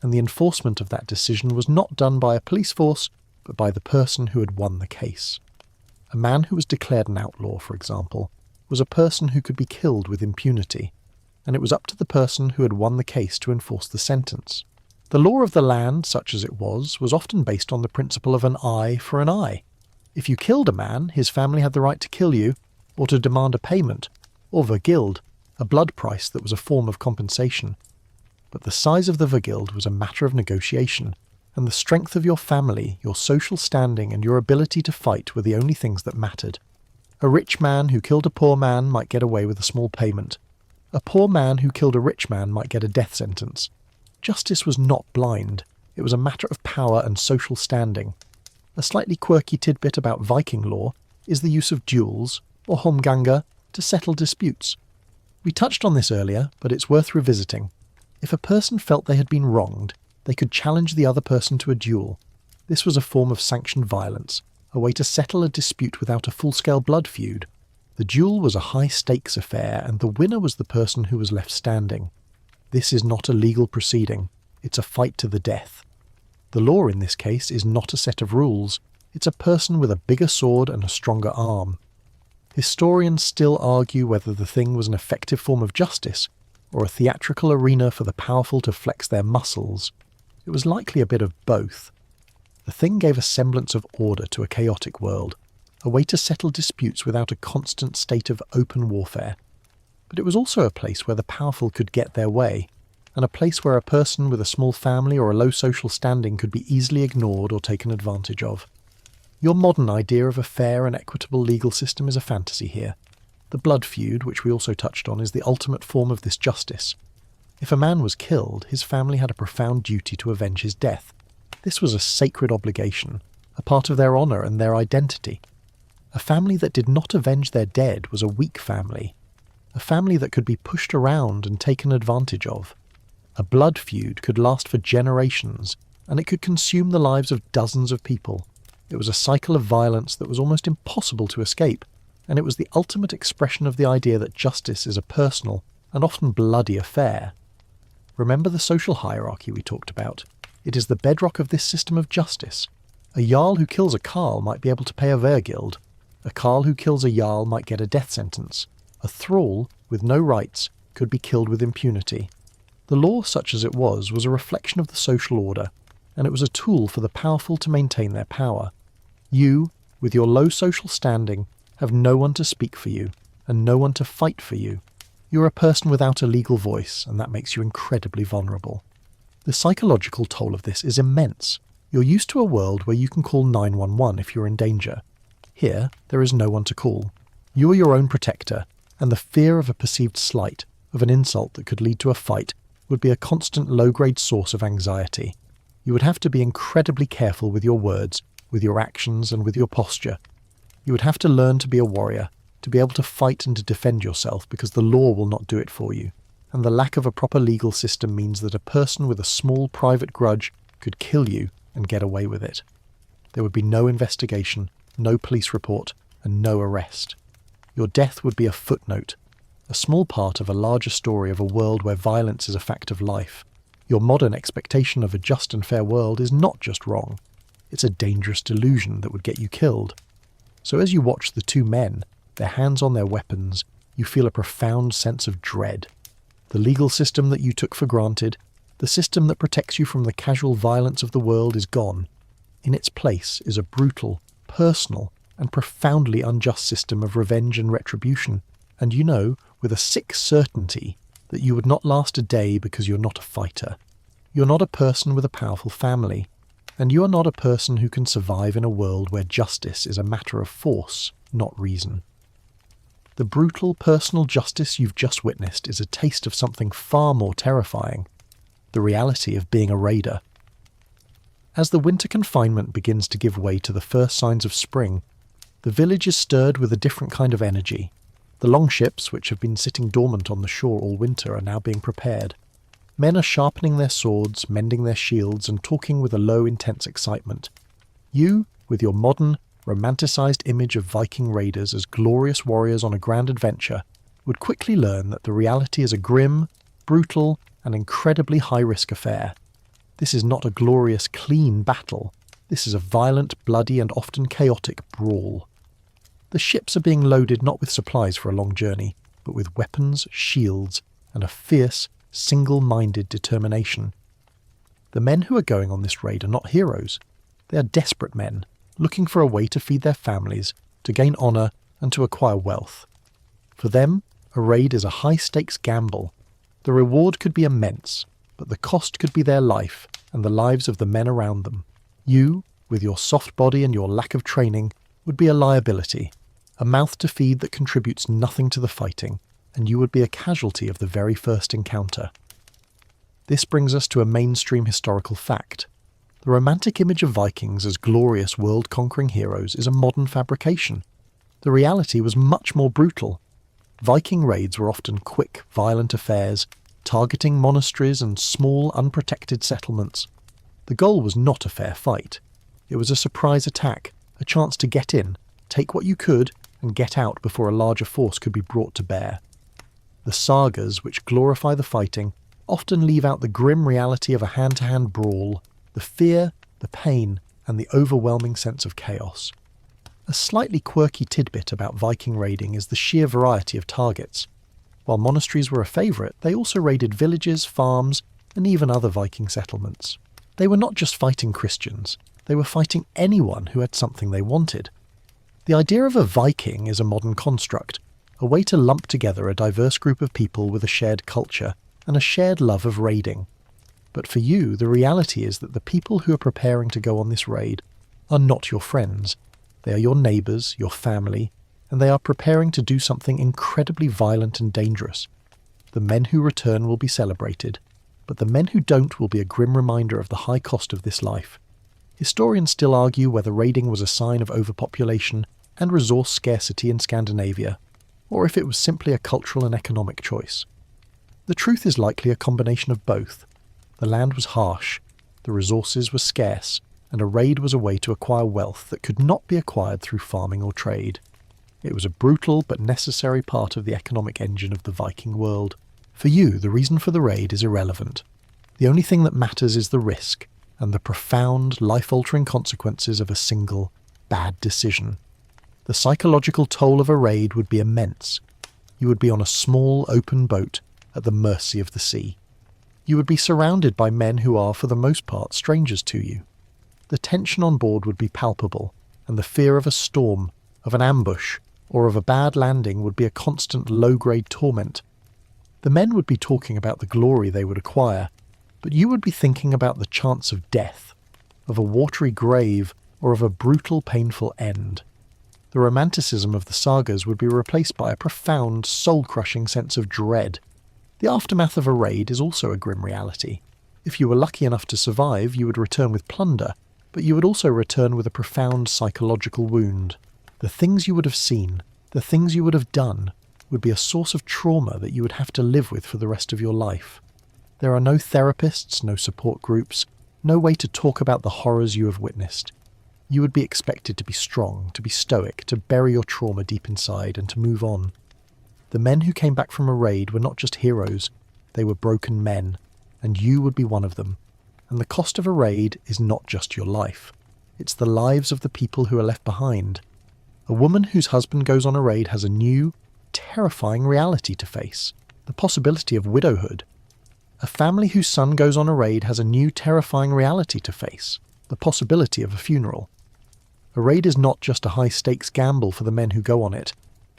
and the enforcement of that decision was not done by a police force, but by the person who had won the case. A man who was declared an outlaw, for example, was a person who could be killed with impunity, and it was up to the person who had won the case to enforce the sentence. The law of the land, such as it was often based on the principle of an eye for an eye. If you killed a man, his family had the right to kill you, or to demand a payment, or vergild, a blood price that was a form of compensation. But the size of the vergild was a matter of negotiation, and the strength of your family, your social standing, and your ability to fight were the only things that mattered. A rich man who killed a poor man might get away with a small payment. A poor man who killed a rich man might get a death sentence. Justice was not blind. It was a matter of power and social standing. A slightly quirky tidbit about Viking law is the use of duels, or holmganga, to settle disputes. We touched on this earlier, but it's worth revisiting. If a person felt they had been wronged, they could challenge the other person to a duel. This was a form of sanctioned violence, a way to settle a dispute without a full-scale blood feud. The duel was a high-stakes affair, and the winner was the person who was left standing. This is not a legal proceeding, it's a fight to the death. The law in this case is not a set of rules, it's a person with a bigger sword and a stronger arm. Historians still argue whether the thing was an effective form of justice, or a theatrical arena for the powerful to flex their muscles. It was likely a bit of both. The thing gave a semblance of order to a chaotic world, a way to settle disputes without a constant state of open warfare. But it was also a place where the powerful could get their way, and a place where a person with a small family or a low social standing could be easily ignored or taken advantage of. Your modern idea of a fair and equitable legal system is a fantasy here. The blood feud, which we also touched on, is the ultimate form of this justice. If a man was killed, his family had a profound duty to avenge his death. This was a sacred obligation, a part of their honour and their identity. A family that did not avenge their dead was a weak family, a family that could be pushed around and taken advantage of. A blood feud could last for generations, and it could consume the lives of dozens of people. It was a cycle of violence that was almost impossible to escape, and it was the ultimate expression of the idea that justice is a personal and often bloody affair. Remember the social hierarchy we talked about? It is the bedrock of this system of justice. A jarl who kills a carl might be able to pay a vergild. A carl who kills a jarl might get a death sentence. A thrall, with no rights, could be killed with impunity. The law, such as it was a reflection of the social order, and it was a tool for the powerful to maintain their power. You, with your low social standing, have no one to speak for you, and no one to fight for you. You're a person without a legal voice, and that makes you incredibly vulnerable. The psychological toll of this is immense. You're used to a world where you can call 911 if you're in danger. Here, there is no one to call. You are your own protector, and the fear of a perceived slight, of an insult that could lead to a fight, would be a constant low-grade source of anxiety. You would have to be incredibly careful with your words, with your actions, and with your posture. You would have to learn to be a warrior, to be able to fight and to defend yourself, because the law will not do it for you. And the lack of a proper legal system means that a person with a small private grudge could kill you and get away with it. There would be no investigation, no police report, and no arrest. Your death would be a footnote, a small part of a larger story of a world where violence is a fact of life. Your modern expectation of a just and fair world is not just wrong. It's a dangerous delusion that would get you killed. So as you watch the two men, their hands on their weapons, you feel a profound sense of dread. The legal system that you took for granted, the system that protects you from the casual violence of the world, is gone. In its place is a brutal, personal, and profoundly unjust system of revenge and retribution, and you know, with a sick certainty, that you would not last a day because you're not a fighter. You're not a person with a powerful family, and you are not a person who can survive in a world where justice is a matter of force, not reason. The brutal personal justice you've just witnessed is a taste of something far more terrifying, the reality of being a raider. As the winter confinement begins to give way to the first signs of spring, the village is stirred with a different kind of energy. The longships, which have been sitting dormant on the shore all winter, are now being prepared. Men are sharpening their swords, mending their shields, and talking with a low, intense excitement. You, with your modern, romanticized image of Viking raiders as glorious warriors on a grand adventure, would quickly learn that the reality is a grim, brutal, and incredibly high-risk affair. This is not a glorious, clean battle. This is a violent, bloody, and often chaotic brawl. The ships are being loaded not with supplies for a long journey, but with weapons, shields, and a fierce, single-minded determination. The men who are going on this raid are not heroes. They are desperate men, looking for a way to feed their families, to gain honour, and to acquire wealth. For them, a raid is a high-stakes gamble. The reward could be immense, but the cost could be their life and the lives of the men around them. You, with your soft body and your lack of training, would be a liability, a mouth to feed that contributes nothing to the fighting, and you would be a casualty of the very first encounter. This brings us to a mainstream historical fact. The romantic image of Vikings as glorious world-conquering heroes is a modern fabrication. The reality was much more brutal. Viking raids were often quick, violent affairs, targeting monasteries and small, unprotected settlements. The goal was not a fair fight. It was a surprise attack, a chance to get in, take what you could, and get out before a larger force could be brought to bear. The sagas, which glorify the fighting, often leave out the grim reality of a hand-to-hand brawl, the fear, the pain, and the overwhelming sense of chaos. A slightly quirky tidbit about Viking raiding is the sheer variety of targets. While monasteries were a favourite, they also raided villages, farms, and even other Viking settlements. They were not just fighting Christians, they were fighting anyone who had something they wanted. The idea of a Viking is a modern construct, a way to lump together a diverse group of people with a shared culture and a shared love of raiding. But for you, the reality is that the people who are preparing to go on this raid are not your friends. They are your neighbours, your family, and they are preparing to do something incredibly violent and dangerous. The men who return will be celebrated, but the men who don't will be a grim reminder of the high cost of this life. Historians still argue whether raiding was a sign of overpopulation and resource scarcity in Scandinavia, or if it was simply a cultural and economic choice. The truth is likely a combination of both. The land was harsh, the resources were scarce, and a raid was a way to acquire wealth that could not be acquired through farming or trade. It was a brutal but necessary part of the economic engine of the Viking world. For you, the reason for the raid is irrelevant. The only thing that matters is the risk and the profound, life-altering consequences of a single, bad decision. The psychological toll of a raid would be immense. You would be on a small, open boat at the mercy of the sea. You would be surrounded by men who are, for the most part, strangers to you. The tension on board would be palpable, and the fear of a storm, of an ambush, or of a bad landing would be a constant low-grade torment. The men would be talking about the glory they would acquire, but you would be thinking about the chance of death, of a watery grave, or of a brutal, painful end. The romanticism of the sagas would be replaced by a profound, soul-crushing sense of dread. The aftermath of a raid is also a grim reality. If you were lucky enough to survive, you would return with plunder, but you would also return with a profound psychological wound. The things you would have seen, the things you would have done, would be a source of trauma that you would have to live with for the rest of your life. There are no therapists, no support groups, no way to talk about the horrors you have witnessed. You would be expected to be strong, to be stoic, to bury your trauma deep inside and to move on. The men who came back from a raid were not just heroes, they were broken men, and you would be one of them. And the cost of a raid is not just your life. It's the lives of the people who are left behind. A woman whose husband goes on a raid has a new, terrifying reality to face, the possibility of widowhood. A family whose son goes on a raid has a new, terrifying reality to face, the possibility of a funeral. A raid is not just a high-stakes gamble for the men who go on it.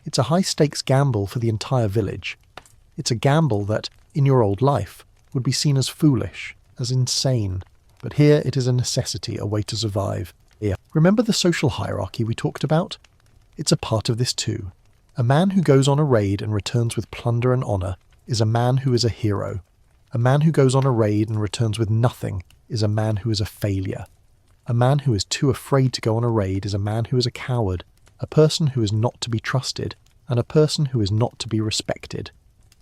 It's a high-stakes gamble for the entire village. It's a gamble that, in your old life, would be seen as foolish, as insane, but here it is a necessity, a way to survive. Here. Remember the social hierarchy we talked about? It's a part of this too. A man who goes on a raid and returns with plunder and honour is a man who is a hero. A man who goes on a raid and returns with nothing is a man who is a failure. A man who is too afraid to go on a raid is a man who is a coward, a person who is not to be trusted, and a person who is not to be respected.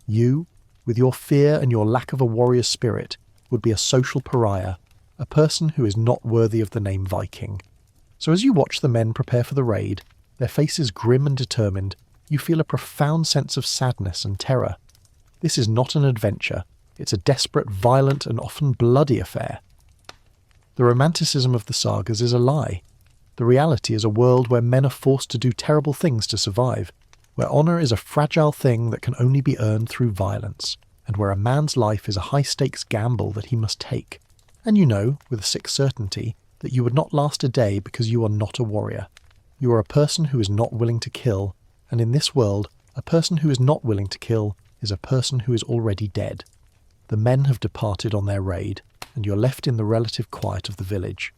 You, with your fear and your lack of a warrior spirit, would be a social pariah, a person who is not worthy of the name Viking. So as you watch the men prepare for the raid, their faces grim and determined, you feel a profound sense of sadness and terror. This is not an adventure, it's a desperate, violent, and often bloody affair. The romanticism of the sagas is a lie. The reality is a world where men are forced to do terrible things to survive, where honour is a fragile thing that can only be earned through violence, and where a man's life is a high-stakes gamble that he must take. And you know, with a sick certainty, that you would not last a day because you are not a warrior. You are a person who is not willing to kill, and in this world, a person who is not willing to kill is a person who is already dead. The men have departed on their raid, and you're left in the relative quiet of the village.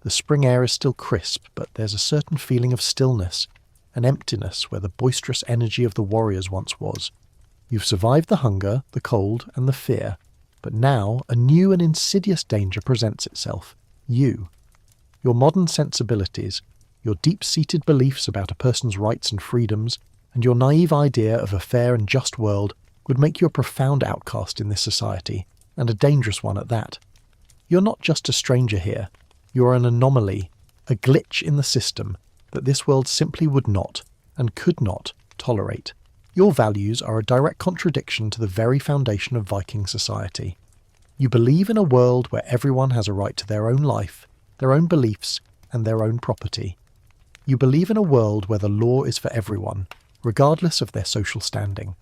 The spring air is still crisp, but there's a certain feeling of stillness, an emptiness where the boisterous energy of the warriors once was. You've survived the hunger, the cold, and the fear, but now a new and insidious danger presents itself. You. Your modern sensibilities, your deep-seated beliefs about a person's rights and freedoms, and your naive idea of a fair and just world would make you a profound outcast in this society, and a dangerous one at that. You're not just a stranger here. You're an anomaly, a glitch in the system that this world simply would not and could not tolerate. Your values are a direct contradiction to the very foundation of Viking society. You believe in a world where everyone has a right to their own life, their own beliefs, and their own property. You believe in a world where the law is for everyone, regardless of their social standing.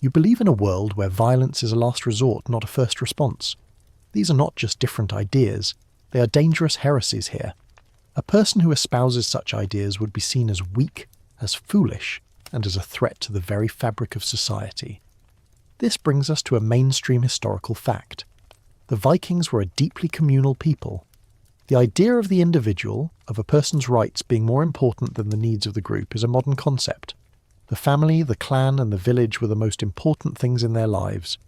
You believe in a world where violence is a last resort, not a first response. These are not just different ideas, they are dangerous heresies here. A person who espouses such ideas would be seen as weak, as foolish, and as a threat to the very fabric of society. This brings us to a mainstream historical fact. The Vikings were a deeply communal people. The idea of the individual, of a person's rights being more important than the needs of the group, is a modern concept. The family, the clan, and the village were the most important things in their lives.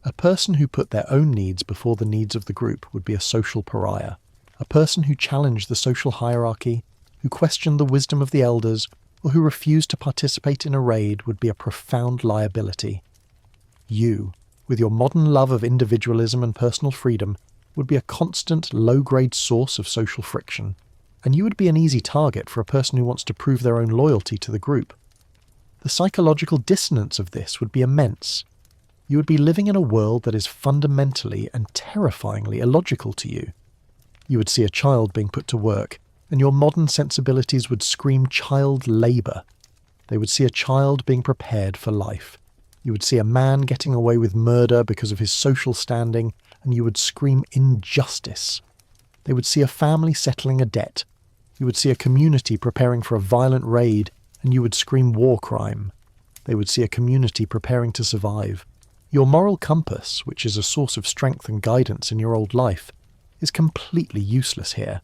A person who put their own needs before the needs of the group would be a social pariah. A person who challenged the social hierarchy, who questioned the wisdom of the elders, or who refused to participate in a raid would be a profound liability. You, with your modern love of individualism and personal freedom, would be a constant, low-grade source of social friction, and you would be an easy target for a person who wants to prove their own loyalty to the group. The psychological dissonance of this would be immense. You would be living in a world that is fundamentally and terrifyingly illogical to you. You would see a child being put to work, and your modern sensibilities would scream child labour. They would see a child being prepared for life. You would see a man getting away with murder because of his social standing, and you would scream injustice. They would see a family settling a debt. You would see a community preparing for a violent raid, and you would scream war crime. They would see a community preparing to survive. Your moral compass, which is a source of strength and guidance in your old life, is completely useless here.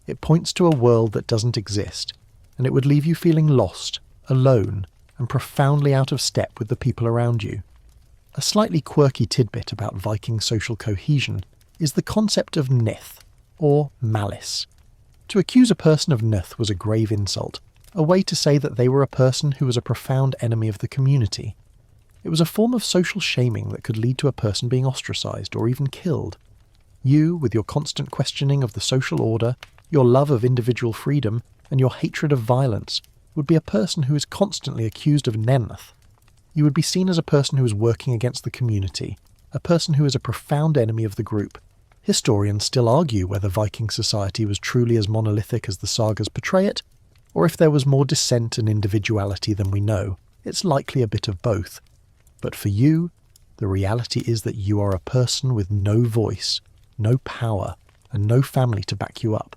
It points to a world that doesn't exist, and it would leave you feeling lost, alone, and profoundly out of step with the people around you. A slightly quirky tidbit about Viking social cohesion is the concept of nith, or malice. To accuse a person of nith was a grave insult, a way to say that they were a person who was a profound enemy of the community. It was a form of social shaming that could lead to a person being ostracized or even killed. You, with your constant questioning of the social order, your love of individual freedom, and your hatred of violence, would be a person who is constantly accused of nenth. You would be seen as a person who is working against the community, a person who is a profound enemy of the group. Historians still argue whether Viking society was truly as monolithic as the sagas portray it, or if there was more dissent and individuality than we know. It's likely a bit of both. But for you, the reality is that you are a person with no voice, no power, and no family to back you up.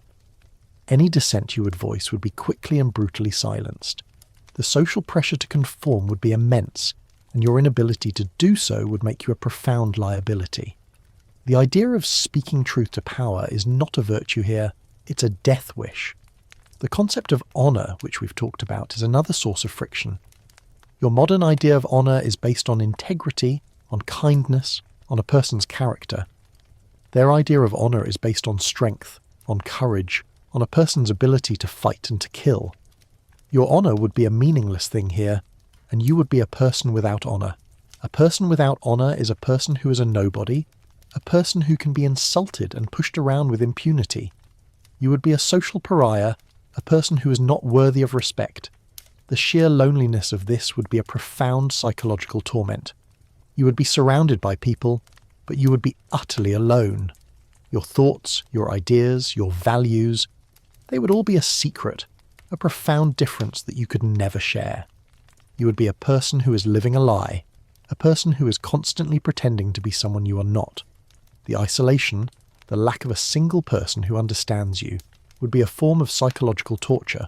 Any dissent you would voice would be quickly and brutally silenced. The social pressure to conform would be immense, and your inability to do so would make you a profound liability. The idea of speaking truth to power is not a virtue here, it's a death wish. The concept of honour, which we've talked about, is another source of friction. Your modern idea of honour is based on integrity, on kindness, on a person's character. Their idea of honour is based on strength, on courage, on a person's ability to fight and to kill. Your honour would be a meaningless thing here, and you would be a person without honour. A person without honour is a person who is a nobody, a person who can be insulted and pushed around with impunity. You would be a social pariah, a person who is not worthy of respect. The sheer loneliness of this would be a profound psychological torment. You would be surrounded by people, but you would be utterly alone. Your thoughts, your ideas, your values, they would all be a secret, a profound difference that you could never share. You would be a person who is living a lie, a person who is constantly pretending to be someone you are not. The isolation, the lack of a single person who understands you, would be a form of psychological torture.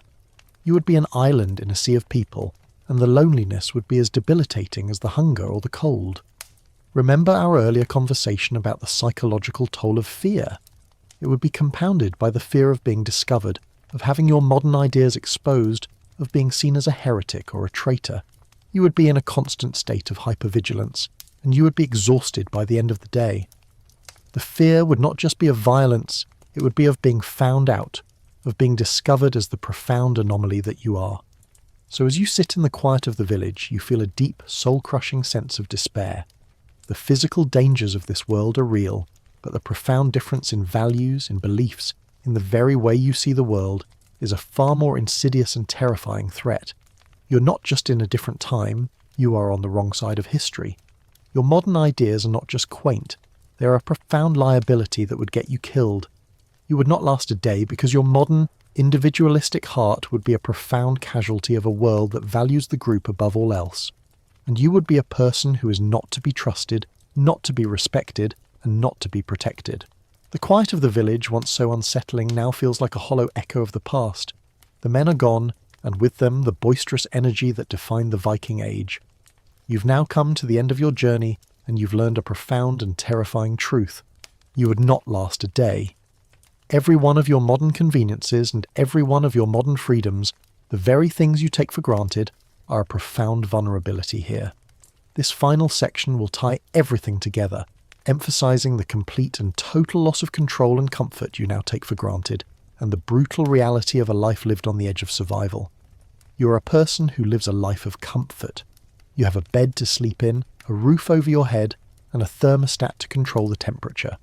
You would be an island in a sea of people, and the loneliness would be as debilitating as the hunger or the cold. Remember our earlier conversation about the psychological toll of fear? It would be compounded by the fear of being discovered, of having your modern ideas exposed, of being seen as a heretic or a traitor. You would be in a constant state of hypervigilance, and you would be exhausted by the end of the day. The fear would not just be of violence, it would be of being found out, of being discovered as the profound anomaly that you are. So as you sit in the quiet of the village, you feel a deep, soul-crushing sense of despair. The physical dangers of this world are real, but the profound difference in values, in beliefs, in the very way you see the world, is a far more insidious and terrifying threat. You're not just in a different time, you are on the wrong side of history. Your modern ideas are not just quaint, they are a profound liability that would get you killed. You would not last a day because your modern, individualistic heart would be a profound casualty of a world that values the group above all else. And you would be a person who is not to be trusted, not to be respected, and not to be protected. The quiet of the village, once so unsettling, now feels like a hollow echo of the past. The men are gone, and with them the boisterous energy that defined the Viking age. You've now come to the end of your journey, and you've learned a profound and terrifying truth. You would not last a day. Every one of your modern conveniences and every one of your modern freedoms, the very things you take for granted, are a profound vulnerability here. This final section will tie everything together, emphasizing the complete and total loss of control and comfort you now take for granted, and the brutal reality of a life lived on the edge of survival. You are a person who lives a life of comfort. You have a bed to sleep in, a roof over your head, and a thermostat to control the temperature.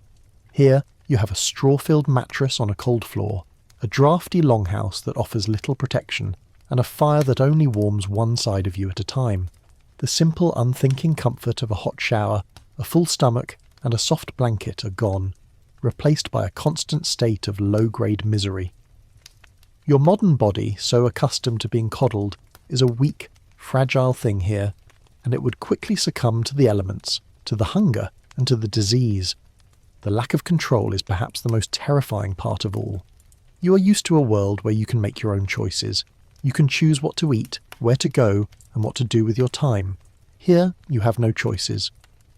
Here, you have a straw-filled mattress on a cold floor, a drafty longhouse that offers little protection, and a fire that only warms one side of you at a time. The simple, unthinking comfort of a hot shower, a full stomach, and a soft blanket are gone, replaced by a constant state of low-grade misery. Your modern body, so accustomed to being coddled, is a weak, fragile thing here, and it would quickly succumb to the elements, to the hunger, and to the disease. The lack of control is perhaps the most terrifying part of all. You are used to a world where you can make your own choices. You can choose what to eat, where to go, and what to do with your time. Here, you have no choices.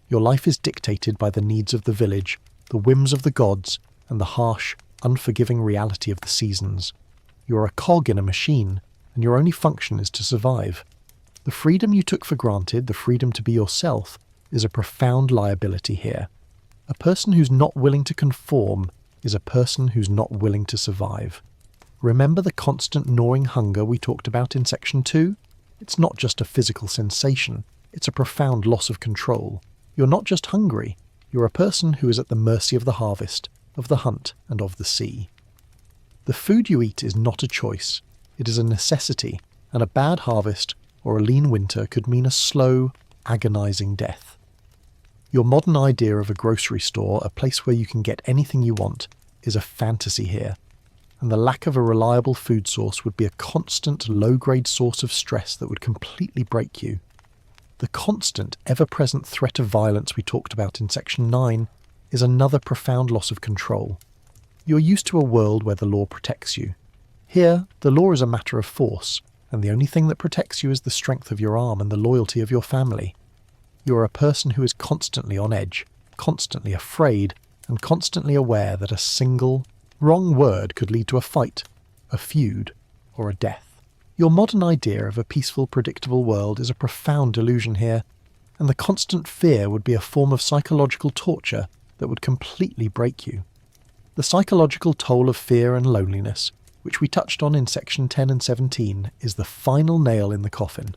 Your life is dictated by the needs of the village, the whims of the gods, and the harsh, unforgiving reality of the seasons. You are a cog in a machine, and your only function is to survive. The freedom you took for granted, the freedom to be yourself, is a profound liability here. A person who's not willing to conform is a person who's not willing to survive. Remember the constant gnawing hunger we talked about in section 2? It's not just a physical sensation, it's a profound loss of control. You're not just hungry, you're a person who is at the mercy of the harvest, of the hunt, and of the sea. The food you eat is not a choice, it is a necessity, and a bad harvest or a lean winter could mean a slow, agonizing death. Your modern idea of a grocery store, a place where you can get anything you want, is a fantasy here, and the lack of a reliable food source would be a constant, low-grade source of stress that would completely break you. The constant, ever-present threat of violence we talked about in section 9 is another profound loss of control. You're used to a world where the law protects you. Here, the law is a matter of force, and the only thing that protects you is the strength of your arm and the loyalty of your family. You are a person who is constantly on edge, constantly afraid, and constantly aware that a single, wrong word could lead to a fight, a feud, or a death. Your modern idea of a peaceful, predictable world is a profound delusion here, and the constant fear would be a form of psychological torture that would completely break you. The psychological toll of fear and loneliness, which we touched on in section 10 and 17, is the final nail in the coffin.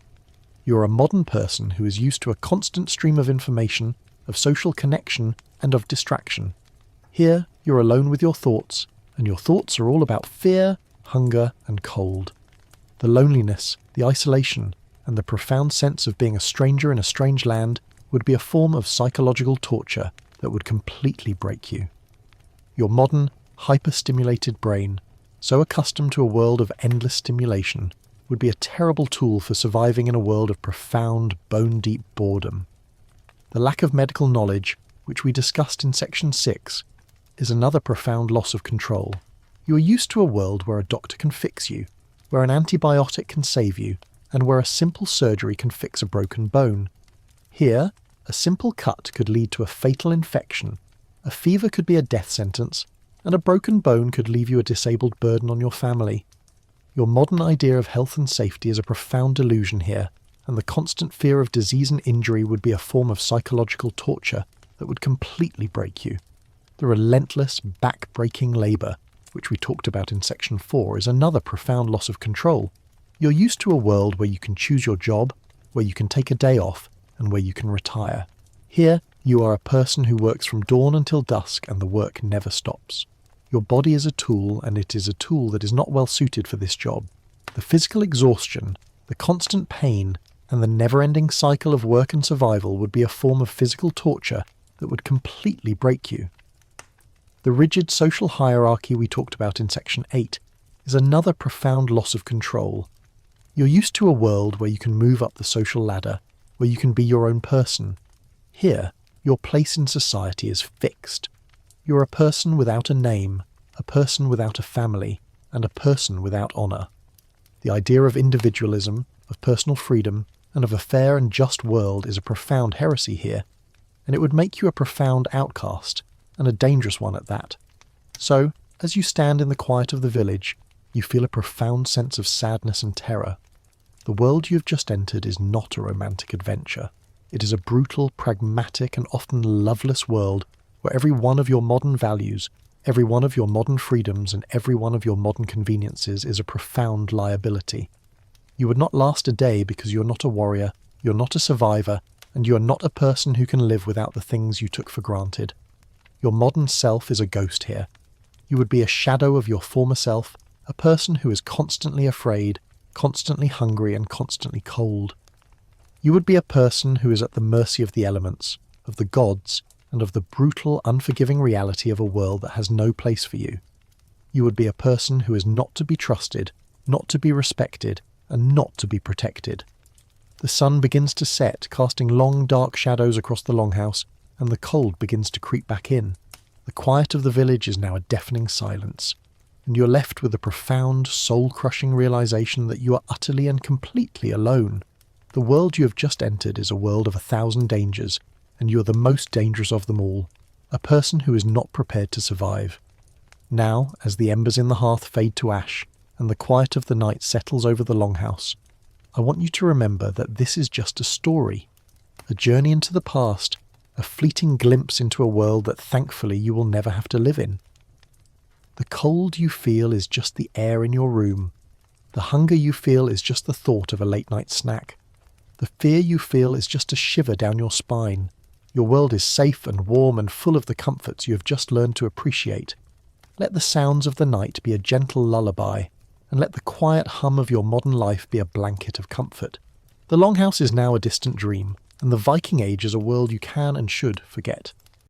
You're a modern person who is used to a constant stream of information, of social connection, and of distraction. Here, you're alone with your thoughts, and your thoughts are all about fear, hunger, and cold. The loneliness, the isolation, and the profound sense of being a stranger in a strange land would be a form of psychological torture that would completely break you. Your modern, hyper-stimulated brain, so accustomed to a world of endless stimulation, would be a terrible tool for surviving in a world of profound, bone-deep boredom. The lack of medical knowledge, which we discussed in section 6, is another profound loss of control. You are used to a world where a doctor can fix you, where an antibiotic can save you, and where a simple surgery can fix a broken bone. Here, a simple cut could lead to a fatal infection, a fever could be a death sentence, and a broken bone could leave you a disabled burden on your family. Your modern idea of health and safety is a profound delusion here, and the constant fear of disease and injury would be a form of psychological torture that would completely break you. The relentless, back-breaking labour, which we talked about in section 4, is another profound loss of control. You're used to a world where you can choose your job, where you can take a day off, and where you can retire. Here, you are a person who works from dawn until dusk and the work never stops. Your body is a tool, and it is a tool that is not well suited for this job. The physical exhaustion, the constant pain, and the never-ending cycle of work and survival would be a form of physical torture that would completely break you. The rigid social hierarchy we talked about in Section 8 is another profound loss of control. You're used to a world where you can move up the social ladder, where you can be your own person. Here, your place in society is fixed. You're a person without a name, a person without a family, and a person without honour. The idea of individualism, of personal freedom, and of a fair and just world is a profound heresy here, and it would make you a profound outcast, and a dangerous one at that. So, as you stand in the quiet of the village, you feel a profound sense of sadness and terror. The world you have just entered is not a romantic adventure. It is a brutal, pragmatic, and often loveless world where every one of your modern values, every one of your modern freedoms, and every one of your modern conveniences is a profound liability. You would not last a day because you're not a warrior, you're not a survivor, and you are not a person who can live without the things you took for granted. Your modern self is a ghost here. You would be a shadow of your former self, a person who is constantly afraid, constantly hungry, and constantly cold. You would be a person who is at the mercy of the elements, of the gods, and of the brutal, unforgiving reality of a world that has no place for you. You would be a person who is not to be trusted, not to be respected, and not to be protected. The sun begins to set, casting long dark shadows across the longhouse, and the cold begins to creep back in. The quiet of the village is now a deafening silence, and you're left with a profound, soul-crushing realization that you are utterly and completely alone. The world you have just entered is a world of 1,000 dangers, and you are the most dangerous of them all, a person who is not prepared to survive. Now, as the embers in the hearth fade to ash, and the quiet of the night settles over the longhouse, I want you to remember that this is just a story, a journey into the past, a fleeting glimpse into a world that thankfully you will never have to live in. The cold you feel is just the air in your room. The hunger you feel is just the thought of a late-night snack. The fear you feel is just a shiver down your spine. Your world is safe and warm and full of the comforts you have just learned to appreciate. Let the sounds of the night be a gentle lullaby, and let the quiet hum of your modern life be a blanket of comfort. The longhouse is now a distant dream, and the Viking Age is a world you can and should forget.